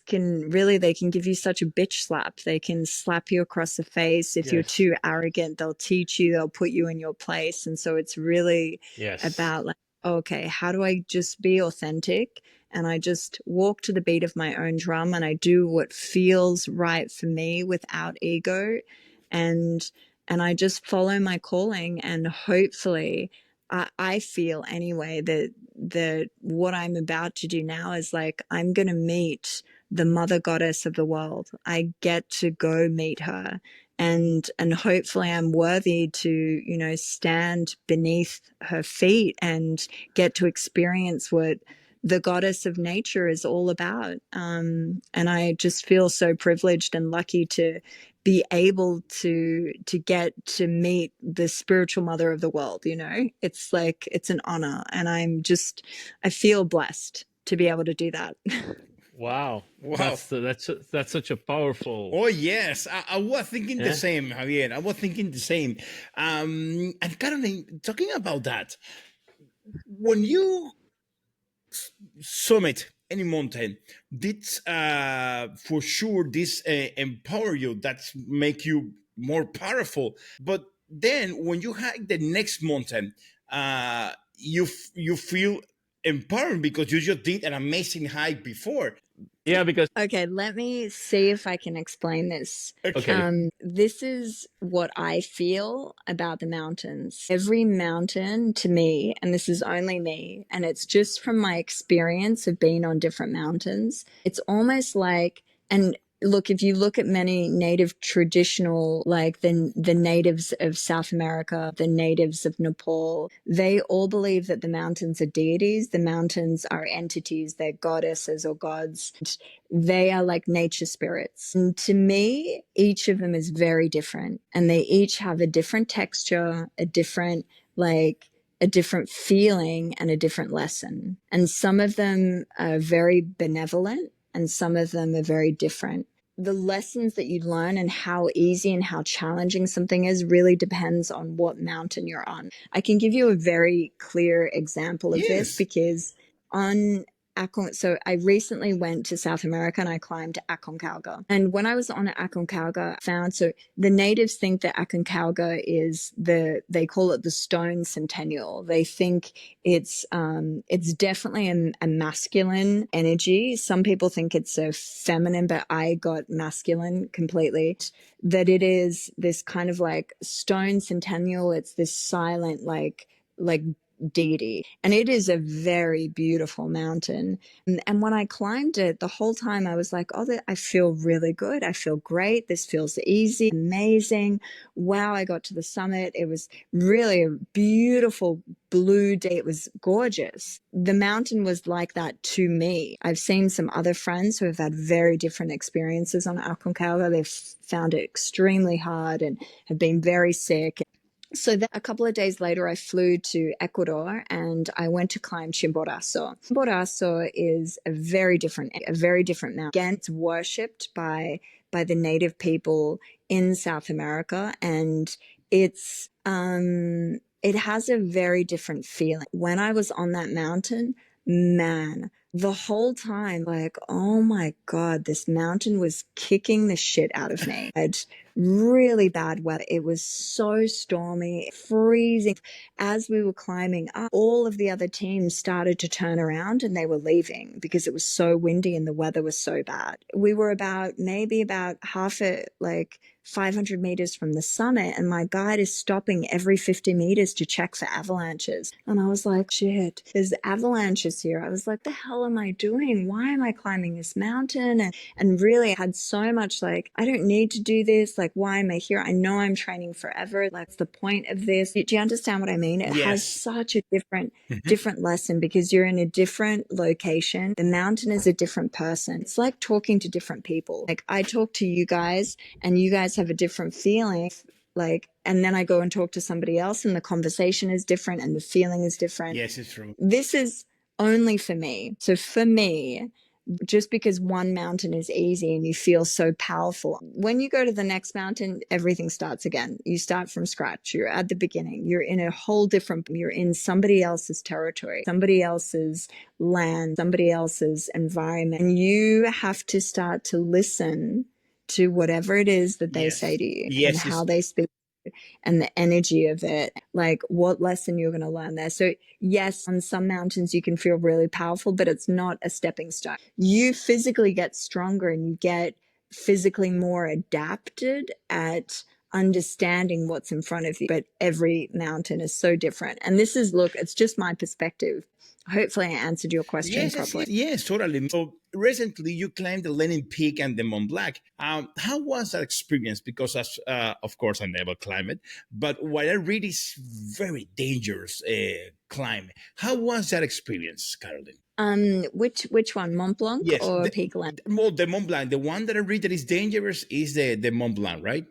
they can give you such a bitch slap. They can slap you across the face. If you're too arrogant, they'll teach you, they'll put you in your place. And so it's really about, like, okay, how do I just be authentic? And I just walk to the beat of my own drum and I do what feels right for me without ego. And I just follow my calling, and hopefully I feel anyway that what I'm about to do now is like, I'm going to meet the mother goddess of the world. I get to go meet her, and hopefully I'm worthy to, you know, stand beneath her feet and get to experience what the goddess of nature is all about. And I just feel so privileged and lucky to be able to get to meet the spiritual mother of the world. You know, it's like, it's an honor, and I feel blessed to be able to do that. Wow, Wow. that's such a powerful. Oh yes, I was thinking the Yeah. same, Javier. I was thinking the same. And Caroline, talking about that, when you summit any mountain, did for sure this empower you, that's make you more powerful. But then when you hike the next mountain, you feel empowered because you just did an amazing hike before. Yeah, because Okay, let me see if I can explain this. okay. This is what I feel about the mountains. Every mountain to me, and this is only me, and it's just from my experience of being on different mountains, it's almost like, and look, if you look at many native traditional, like the natives of South America, the natives of Nepal, they all believe that the mountains are deities. The mountains are entities, they're goddesses or gods. They are like nature spirits. And to me, each of them is very different, and they each have a different texture, a different feeling, and a different lesson. And some of them are very benevolent, and some of them are very different. The lessons that you learn and how easy and how challenging something is really depends on what mountain you're on. I can give you a very clear example of this, Yes. because on so I recently went to South America and I climbed Aconcagua. And when I was on Aconcagua, I found, so the natives think that Aconcagua is they call it the stone centennial. They think it's definitely a masculine energy. Some people think it's a feminine, but I got masculine completely. That it is this kind of like stone centennial. It's this silent, like deity, and it is a very beautiful mountain. And when I climbed it, the whole time I was like, oh, I feel really good, I feel great, this feels easy, amazing. Wow, I got to the summit, it was really a beautiful blue day, it was gorgeous. The mountain was like that to me. I've seen some other friends who have had very different experiences on Aconcagua. They've found it extremely hard and have been very sick. So then a couple of days later, I flew to Ecuador and I went to climb Chimborazo. Chimborazo is a very different mountain. Again, it's worshipped by the native people in South America, and it has a very different feeling. When I was on that mountain, man, the whole time, like, oh my God, this mountain was kicking the shit out of me. I had really bad weather. It was so stormy, freezing. As we were climbing up, all of the other teams started to turn around and they were leaving because it was so windy and the weather was so bad. We were maybe about 500 meters from the summit, and my guide is stopping every 50 meters to check for avalanches. And I was like, shit, there's avalanches here. I was like, the hell am I doing? Why am I climbing this mountain? And really I had so much like, I don't need to do this. Like, why am I here? I know I'm training forever. Like, what's the point of this? Do you understand what I mean? It has such a different lesson, because you're in a different location. The mountain is a different person. It's like talking to different people. Like, I talk to you guys and you guys have a different feeling, like, and then I go and talk to somebody else and the conversation is different and the feeling is different. Yes, it's true. This is only for me. So for me, just because one mountain is easy and you feel so powerful, when you go to the next mountain, everything starts again. You start from scratch. You're at the beginning. You're in a whole different, you're in somebody else's territory, somebody else's land, somebody else's environment. And you have to start to listen to whatever it is that they say to you and how they speak. and the energy of it, like what lesson you're going to learn there. So yes, on some mountains you can feel really powerful, but it's not a stepping stone. You physically get stronger and you get physically more adapted at understanding what's in front of you, but every mountain is so different. And this is, look, it's just my perspective. Hopefully I answered your question properly. Yes, totally. So recently you climbed the Lenin Peak and the Mont Blanc. How was that experience? Because of course I never climbed it, but what I read is very dangerous climb. How was that experience, Caroline? Which one, Mont Blanc or Peak Lenin? The Mont Blanc. The one that I read that is dangerous is the Mont Blanc, right?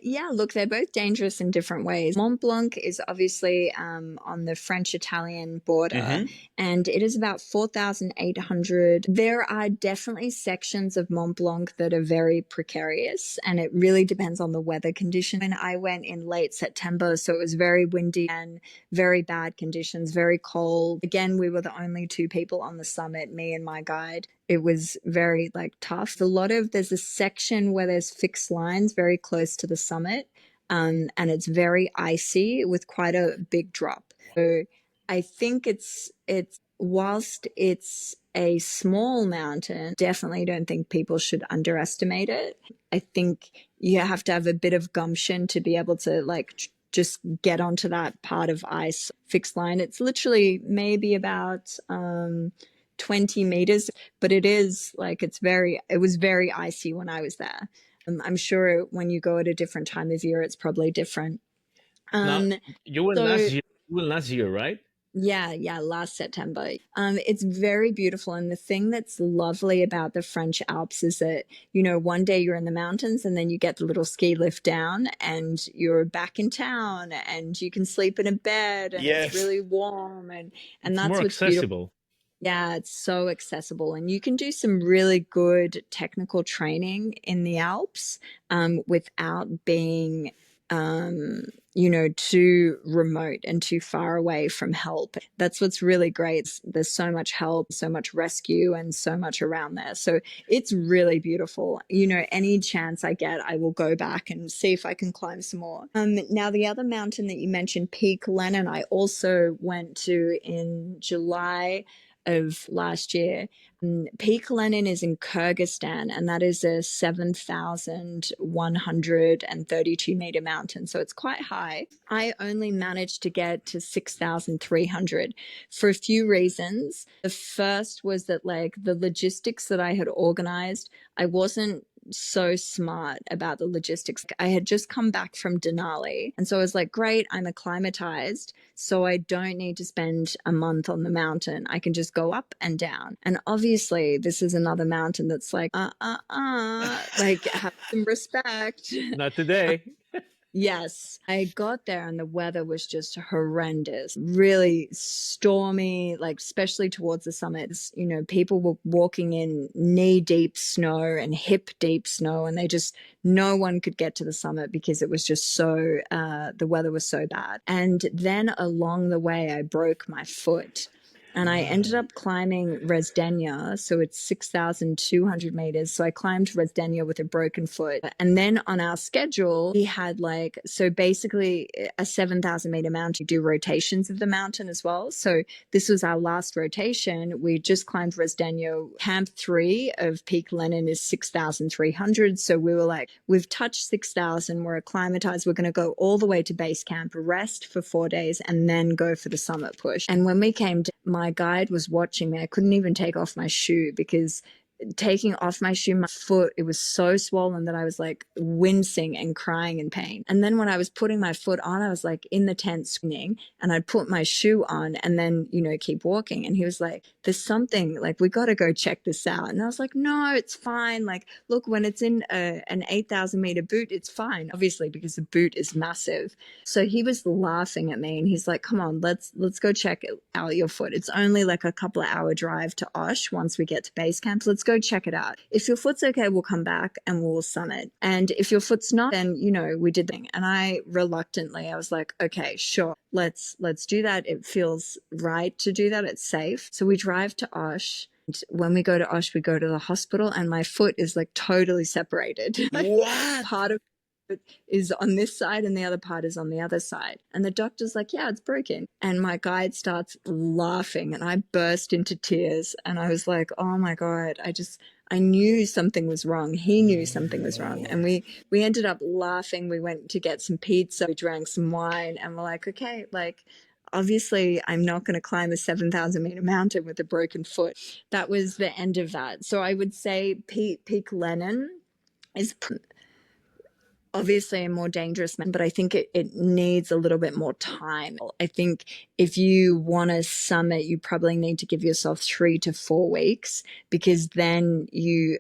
Yeah, look, they're both dangerous in different ways. Mont Blanc is obviously on the French-Italian border, and it is about 4,800. There are definitely sections of Mont Blanc that are very precarious, and it really depends on the weather condition. And I went in late September, so it was very windy and very bad conditions, very cold. Again, we were the only two people on the summit, me and my guide. It was very tough. There's a section where there's fixed lines very close to the summit, and it's very icy with quite a big drop. So I think it's whilst it's a small mountain, definitely don't think people should underestimate it. I think you have to have a bit of gumption to be able to just get onto that part of ice fixed line. It's literally maybe about 20 meters, but it was very icy when I was there. I'm sure when you go at a different time of year, it's probably different. Now, you went last year, right? Yeah, last September. It's very beautiful. And the thing that's lovely about the French Alps is that, one day you're in the mountains and then you get the little ski lift down and you're back in town and you can sleep in a bed and it's really warm and that's more what's accessible. Beautiful. Yeah, it's so accessible. And you can do some really good technical training in the Alps without being, too remote and too far away from help. That's what's really great. There's so much help, so much rescue, and so much around there. So it's really beautiful. Any chance I get, I will go back and see if I can climb some more. Now, the other mountain that you mentioned, Peak Lenin, I also went to in July of last year. Peak Lenin is in Kyrgyzstan, and that is a 7,132 meter mountain. So it's quite high. I only managed to get to 6,300 for a few reasons. The first was that the logistics that I had organized, I wasn't so smart about the logistics. I had just come back from Denali, and so I was like, great, I'm acclimatized, so I don't need to spend a month on the mountain. I can just go up and down. And obviously this is another mountain that's have some respect. Not today. Yes, I got there and the weather was just horrendous, really stormy, especially towards the summits. People were walking in knee-deep snow and hip-deep snow, and no one could get to the summit because it was just so, the weather was so bad. And then along the way, I broke my foot. And I ended up climbing Resdenia, so it's 6,200 meters. So I climbed Resdenia with a broken foot. And then on our schedule, we had so basically a 7,000 meter mountain. You do rotations of the mountain as well. So this was our last rotation. We just climbed Resdenia. Camp 3 of Peak Lenin is 6,300. So we were we've touched 6,000. We're acclimatized. We're going to go all the way to base camp, rest for 4 days, and then go for the summit push. And when we came to my guide was watching me. I couldn't even take off my shoe because taking off my shoe, my foot, it was so swollen that I was wincing and crying in pain. And then when I was putting my foot on, I was in the tent swinging, and I'd put my shoe on and then, keep walking. And he was like, there's something, we got to go check this out. And I was like, no, it's fine. Look, when it's in an 8,000 meter boot, it's fine, obviously, because the boot is massive. So he was laughing at me and he's like, come on, let's go check out your foot. It's only a couple of hour drive to Osh once we get to base camp. Let's go check it out. If your foot's okay, we'll come back and we'll summit. And if your foot's not, then, we did the thing. And I reluctantly, I was like, okay, sure. Let's do that. It feels right to do that. It's safe. So we drive to Osh. When we go to Osh, we go to the hospital and my foot is totally separated. What? is on this side and the other part is on the other side. And the doctor's like, yeah, it's broken. And my guide starts laughing and I burst into tears. And I was like, oh my God, I knew something was wrong. He knew something was wrong. And we ended up laughing. We went to get some pizza. We drank some wine and we're like, okay, like, obviously I'm not going to climb a 7,000 meter mountain with a broken foot. That was the end of that. So I would say Peak Lenin is obviously a more dangerous man, but I think it needs a little bit more time. I think if you want to summit, you probably need to give yourself 3 to 4 weeks, because then you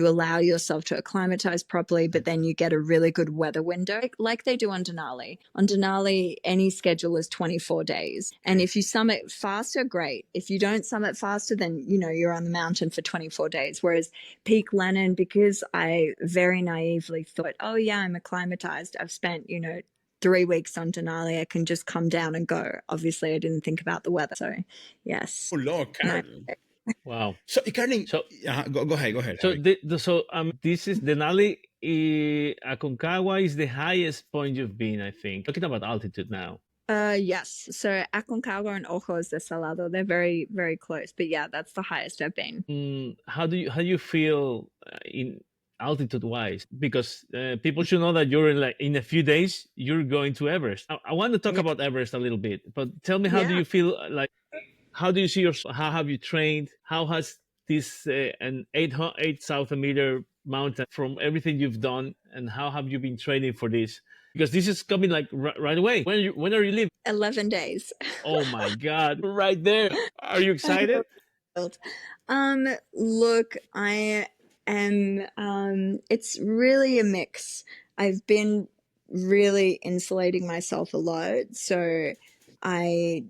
allow yourself to acclimatize properly, but then you get a really good weather window like they do on Denali. On Denali, any schedule is 24 days. And if you summit faster, great. If you don't summit faster, then, you're on the mountain for 24 days. Whereas Peak Lenin, because I very naively thought, oh yeah, I'm acclimatized. I've spent, 3 weeks on Denali. I can just come down and go. Obviously, I didn't think about the weather. So, yes. Oh, Lord, Karen. Wow. So, Karen, go ahead. So, this is Denali. Aconcagua is the highest point you've been, I think. Talking about altitude now. Yes. So Aconcagua and Ojos de Salado, they're very, very close. But yeah, that's the highest I've been. How do you feel in altitude wise? Because people should know that you're in a few days you're going to Everest. I want to talk about Everest a little bit, but tell me, how do you feel? Like, how do you see how have you trained? How has this an 8,000 meter mountain, from everything you've done, and how have you been training for this? Because this is coming like right away. When are you leaving? 11 days. Oh my God, right there. Are you excited? Look, I am, it's really a mix. I've been really insulating myself a lot. So I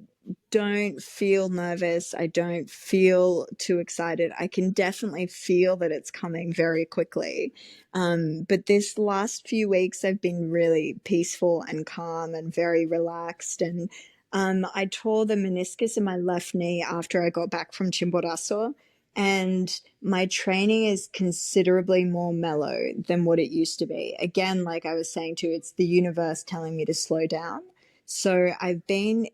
don't feel nervous. I don't feel too excited. I can definitely feel that it's coming very quickly. But this last few weeks, I've been really peaceful and calm and very relaxed. And I tore the meniscus in my left knee after I got back from Chimborazo. And my training is considerably more mellow than what it used to be. Again, like I was saying too, it's the universe telling me to slow down. So I've been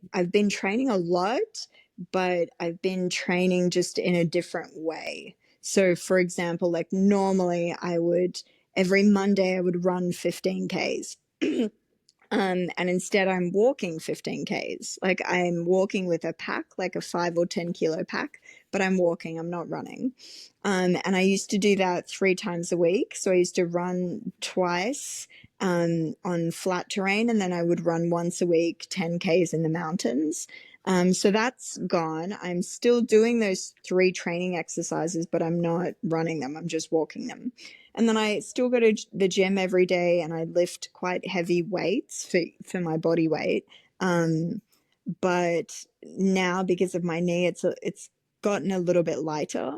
training a lot, but I've been training just in a different way. So for example, like normally every Monday I would run 15 Ks. And instead I'm walking 15 Ks. Like I'm walking with a pack, like a 5 or 10 kilo pack, but I'm walking, I'm not running. And I used to do that 3 times a week. So I used to run twice on flat terrain, and then I would run once a week, 10 Ks in the mountains. So that's gone. I'm still doing those 3 training exercises, but I'm not running them. I'm just walking them. And then I still go to the gym every day, and I lift quite heavy weights for my body weight. But now, because of my knee, it's gotten a little bit lighter.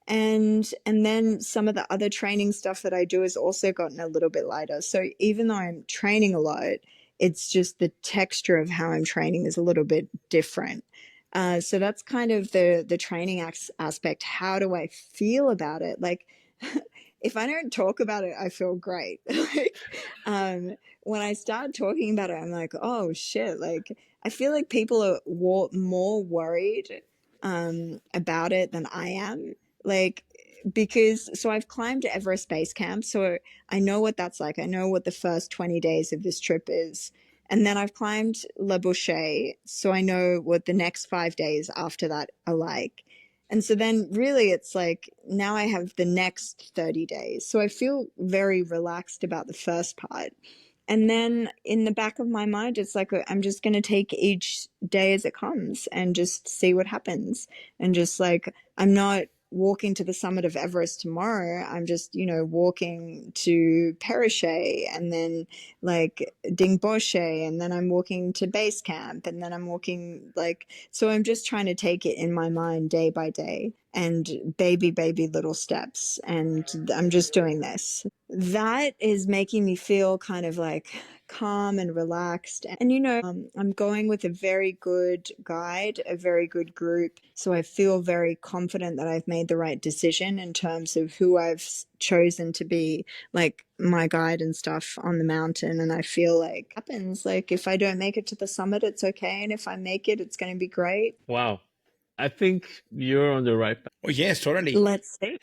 And then some of the other training stuff that I do has also gotten a little bit lighter. So even though I'm training a lot, it's just the texture of how I'm training is a little bit different. So that's kind of the training aspect. How do I feel about it? Like, if I don't talk about it, I feel great. When I start talking about it, I'm like, oh shit. Like, I feel like people are more worried about it than I am. Like, so I've climbed Everest Base Camp, so I know what that's like. I know what the first 20 days of this trip is. And then I've climbed La Boucher, so I know what the next 5 days after that are like. And so then really it's like, now I have the next 30 days. So I feel very relaxed about the first part. And then in the back of my mind, it's like, I'm just going to take each day as it comes and just see what happens. And just like, I'm not walking to the summit of Everest tomorrow. I'm just, walking to Perichet, and then like Dingboche, and then I'm walking to base camp, and then I'm walking so I'm just trying to take it in my mind day by day, and baby little steps. And I'm just doing this. That is making me feel kind of like calm and relaxed. And, I'm going with a very good guide, a very good group. So I feel very confident that I've made the right decision in terms of who I've chosen to be like my guide and stuff on the mountain. And I feel like happens, like if I don't make it to the summit, it's okay. And if I make it, it's going to be great. Wow. I think you're on the right path. Oh, yes, totally. Let's see.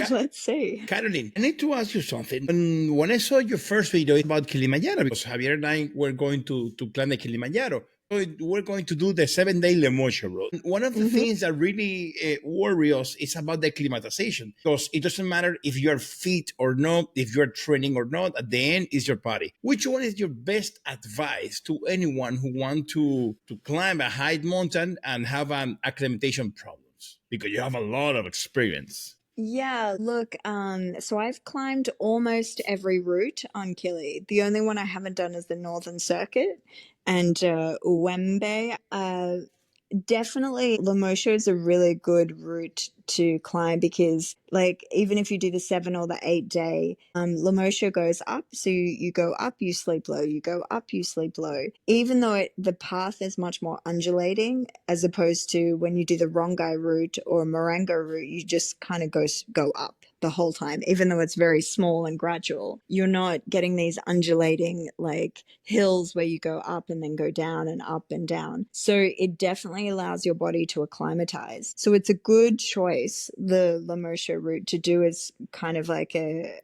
Let's see. Caroline, I need to ask you something. When I saw your first video about Kilimanjaro, because Javier and I were going to climb the Kilimanjaro, so we're going to do the 7-day Lemosha road. One of the things that really worry us is about the acclimatization, because it doesn't matter if you're fit or not, if you're training or not, at the end is your body. Which one is your best advice to anyone who wants to climb a high mountain and have an acclimatation problems? Because you have a lot of experience. Yeah, look, so I've climbed almost every route on Kili. The only one I haven't done is the Northern Circuit and Uwembe. Definitely Lemosha is a really good route to climb because like even if you do the 7 or the 8 day, Lemosha goes up. So you go up, you sleep low, you go up, you sleep low. Even though the path is much more undulating as opposed to when you do the Rongai route or Morango route, you just kind of go up the whole time, even though it's very small and gradual. You're not getting these undulating like hills where you go up and then go down and up and down. So it definitely allows your body to acclimatize. So it's a good choice, the Lemosha route, to do as kind of like a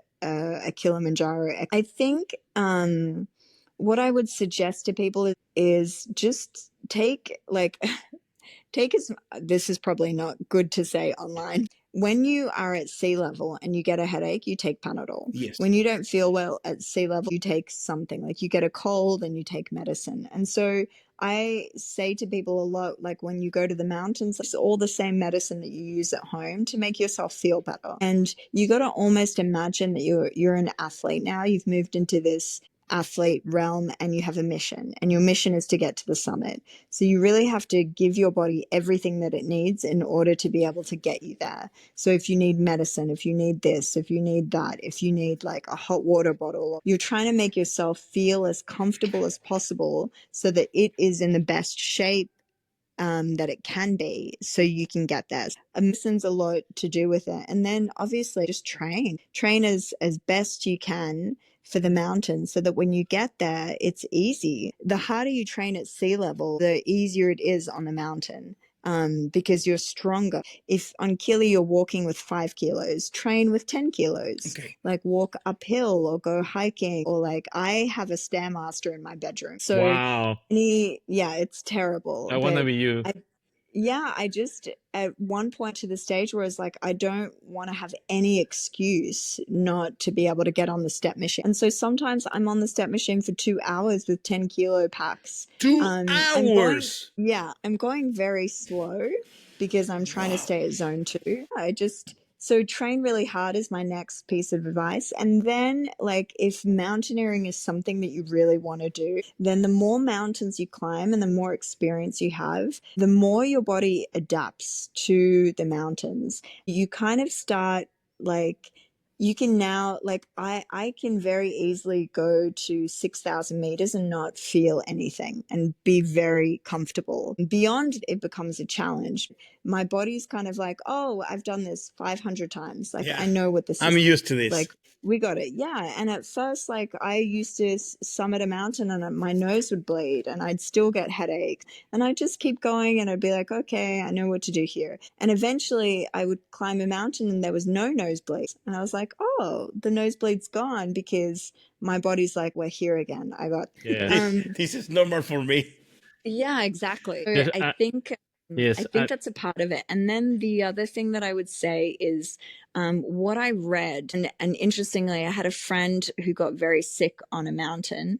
Kilimanjaro. I think what I would suggest to people is just take this is probably not good to say online. When you are at sea level and you get a headache, you take Panadol. Yes. When you don't feel well at sea level, you take something like you get a cold and you take medicine. And so I say to people a lot, like when you go to the mountains, it's all the same medicine that you use at home to make yourself feel better. And you got to almost imagine that you're an athlete now. You've moved into this athlete realm and you have a mission, and your mission is to get to the summit. So you really have to give your body everything that it needs in order to be able to get you there. So if you need medicine, if you need this, if you need that, if you need like a hot water bottle, you're trying to make yourself feel as comfortable as possible so that it is in the best shape that it can be, so you can get there. Medicine's a lot to do with it. And then obviously just train as best you can for the mountains so that when you get there, it's easy. The harder you train at sea level, the easier it is on the mountain. Because you're stronger. If on Kili you're walking with 5 kilos, train with 10 kilos. Okay. Like walk uphill or go hiking, or like I have a Stairmaster in my bedroom. So Wow. it's terrible. I want to be you. I just at one point to the stage where it's like, I don't want to have any excuse not to be able to get on the step machine. And so sometimes I'm on the step machine for 2 hours with 10 kilo packs. 2 hours? I'm going very slow because I'm trying to stay at zone 2. So train really hard is my next piece of advice. And then like if mountaineering is something that you really want to do, then the more mountains you climb and the more experience you have, the more your body adapts to the mountains. You kind of start like, you can now, like I can very easily go to 6,000 meters and not feel anything and be very comfortable. Beyond it becomes a challenge. My body's kind of like, oh, I've done this 500 times. Like I know what this is. I'm used to this. Like we got it. Yeah. And at first, like I used to summit a mountain and my nose would bleed and I'd still get headaches. And I'd just keep going and I'd be like, okay, I know what to do here. And eventually I would climb a mountain and there was no nosebleed. And I was like, oh, the nosebleed's gone because my body's like, we're here again. This is normal for me. Yeah, exactly. So Yes, I think that's a part of it. And then the other thing that I would say is what I read, and interestingly, I had a friend who got very sick on a mountain.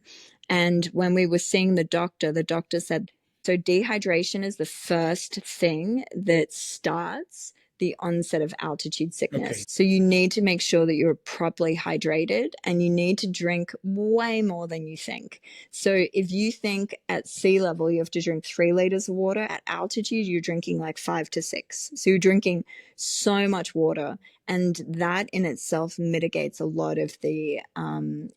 And when we were seeing the doctor said, so dehydration is the first thing that starts the onset of altitude sickness. Okay. So you need to make sure that you're properly hydrated, and you need to drink way more than you think. So if you think at sea level you have to drink 3 liters of water, at altitude you're drinking like 5 to 6. So you're drinking so much water, and that in itself mitigates a lot of the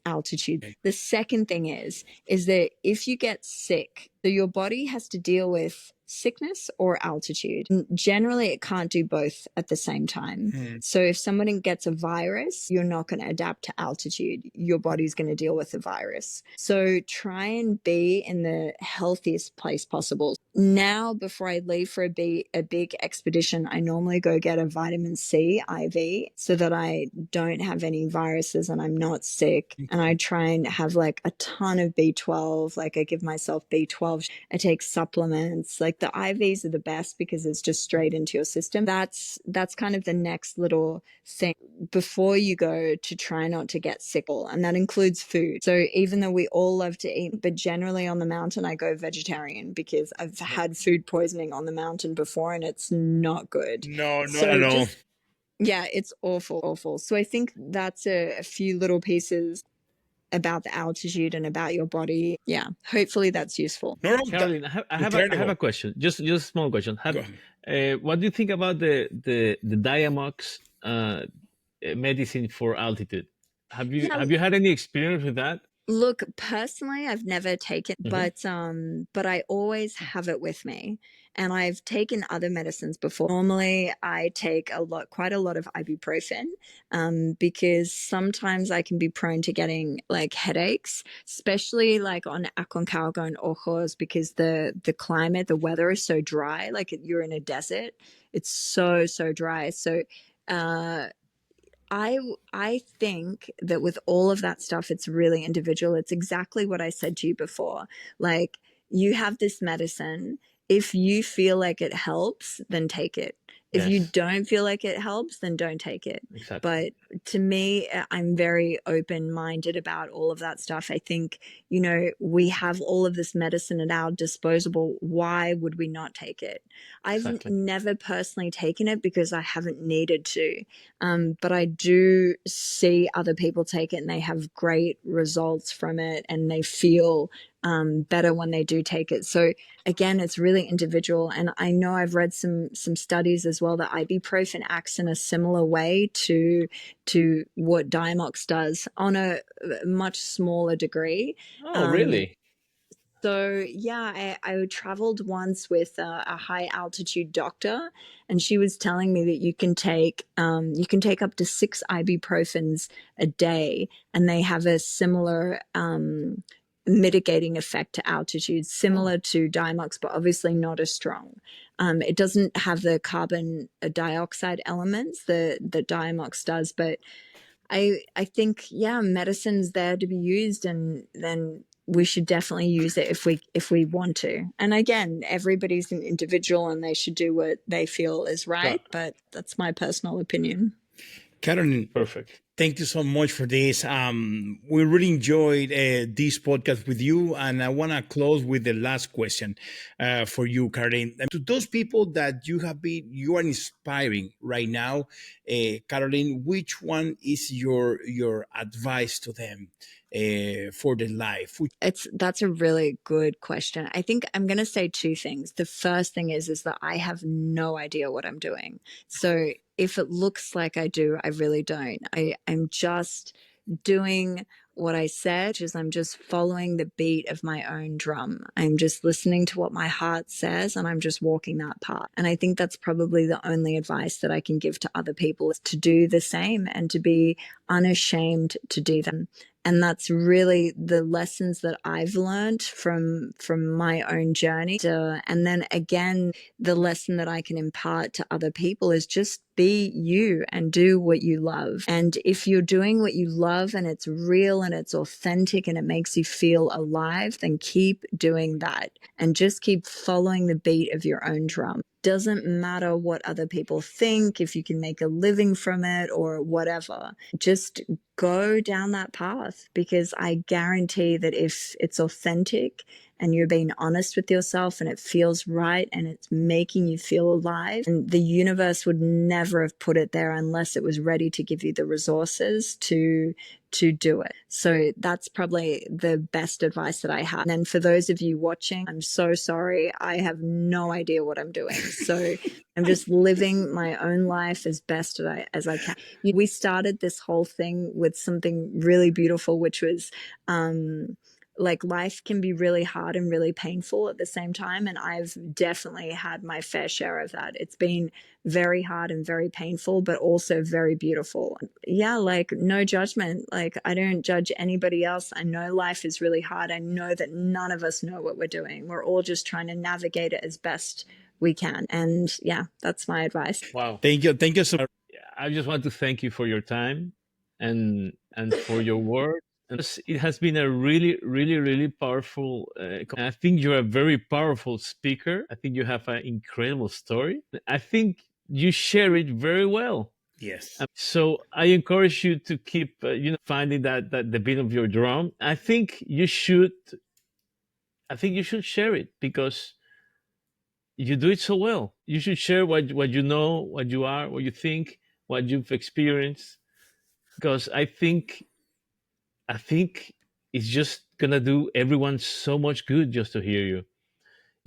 altitude. Okay. The second thing is that if you get sick, so your body has to deal with sickness or altitude. And generally, it can't do both at the same time. So if somebody gets a virus, you're not going to adapt to altitude. Your body's going to deal with the virus. So try and be in the healthiest place possible. Now, before I leave for a big expedition, I normally go get a vitamin C IV so that I don't have any viruses and I'm not sick. And I try and have like a ton of B12. Like I give myself B12. I take supplements. Like the IVs are the best because it's just straight into your system. That's kind of the next little thing before you go to try not to get sick. And that includes food. So even though we all love to eat, but generally on the mountain, I go vegetarian because I've had food poisoning on the mountain before and it's not good. No, not So at all. yeah, it's awful. So I think that's a few little pieces about the altitude and about your body. Yeah, hopefully that's useful. No, Caroline, I have a question. Just a small question. What do you think about the Diamox medicine for altitude? Have you had any experience with that? Look, personally, I've never taken, but I always have it with me. And I've taken other medicines before. Normally, I take quite a lot of ibuprofen, because sometimes I can be prone to getting like headaches, especially like on Aconcagua and Ojos, because the climate, the weather is so dry. Like you're in a desert, it's so dry. So, I think that with all of that stuff, it's really individual. It's exactly what I said to you before. Like you have this medicine. If you feel like it helps, then take it. If you don't feel like it helps, then don't take it. Exactly. But to me, I'm very open-minded about all of that stuff. I think, we have all of this medicine at our disposal. Why would we not take it? I've never personally taken it because I haven't needed to. But I do see other people take it and they have great results from it and they feel better when they do take it. So again, it's really individual. And I know I've read some studies as well that ibuprofen acts in a similar way to what Diamox does on a much smaller degree. Oh, really? So yeah, I traveled once with a high altitude doctor, and she was telling me that you can take up to 6 ibuprofens a day, and they have a similar mitigating effect to altitude, similar to Diamox, but obviously not as strong. It doesn't have the carbon dioxide elements that Diamox does, but I think, medicine's there to be used, and then we should definitely use it if we want to. And again, everybody's an individual and they should do what they feel is right, but that's my personal opinion. Caroline, perfect. Thank you so much for this. We really enjoyed this podcast with you, and I want to close with the last question for you, Caroline. And to those people that you are inspiring right now, Caroline, which one is your advice to them for their life? That's a really good question. I think I'm going to say 2 things. The first thing is that I have no idea what I'm doing. So if it looks like I do, I really don't. I'm just doing what I said, which is I'm just following the beat of my own drum. I'm just listening to what my heart says, and I'm just walking that path. And I think that's probably the only advice that I can give to other people, is to do the same and to be unashamed to do them. And that's really the lessons that I've learned from my own journey. And then again, the lesson that I can impart to other people is just be you and do what you love. And if you're doing what you love and it's real and it's authentic and it makes you feel alive, then keep doing that and just keep following the beat of your own drum. Doesn't matter what other people think, if you can make a living from it or whatever. Just go down that path, because I guarantee that if it's authentic and you're being honest with yourself and it feels right and it's making you feel alive, and the universe would never have put it there unless it was ready to give you the resources to do it. So that's probably the best advice that I have. And then for those of you watching, I'm so sorry. I have no idea what I'm doing. So I'm just living my own life as best as I can. We started this whole thing with something really beautiful, which was like life can be really hard and really painful at the same time. And I've definitely had my fair share of that. It's been very hard and very painful, but also very beautiful. Yeah, like no judgment. Like I don't judge anybody else. I know life is really hard. I know that none of us know what we're doing. We're all just trying to navigate it as best we can. And yeah, that's my advice. Wow. Thank you so much. I just want to thank you for your time and for your work. It has been a really, really, really powerful. I think you're a very powerful speaker. I think you have an incredible story. I think you share it very well. Yes. So I encourage you to keep, finding that the beat of your drum. I think you should share it because you do it so well. You should share what you know, what you are, what you think, what you've experienced, because I think it's just gonna do everyone so much good just to hear you.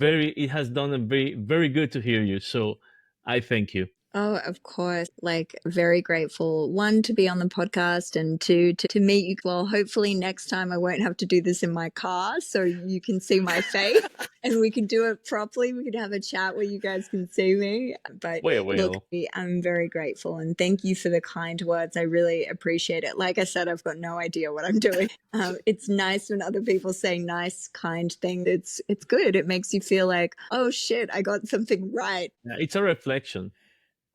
It has done a very, very good to hear you. So I thank you. Oh, of course. Like very grateful. One, to be on the podcast, and two, to meet you. Well, hopefully next time I won't have to do this in my car so you can see my face and we can do it properly. We could have a chat where you guys can see me. But look, I'm very grateful and thank you for the kind words. I really appreciate it. Like I said, I've got no idea what I'm doing. It's nice when other people say nice, kind things. It's good. It makes you feel like, oh shit, I got something right. Yeah, it's a reflection.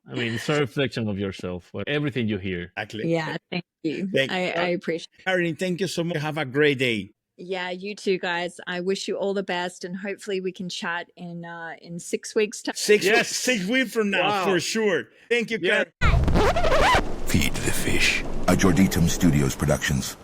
I mean, it's a reflection of yourself, everything you hear. Exactly. Yeah, thank you. I appreciate it. Karen, thank you so much. Have a great day. Yeah, you too, guys. I wish you all the best, and hopefully we can chat in 6 weeks' time. 6 weeks from now, for sure. Thank you, Karen. Feed the Fish, a Jorditoms Studios Productions.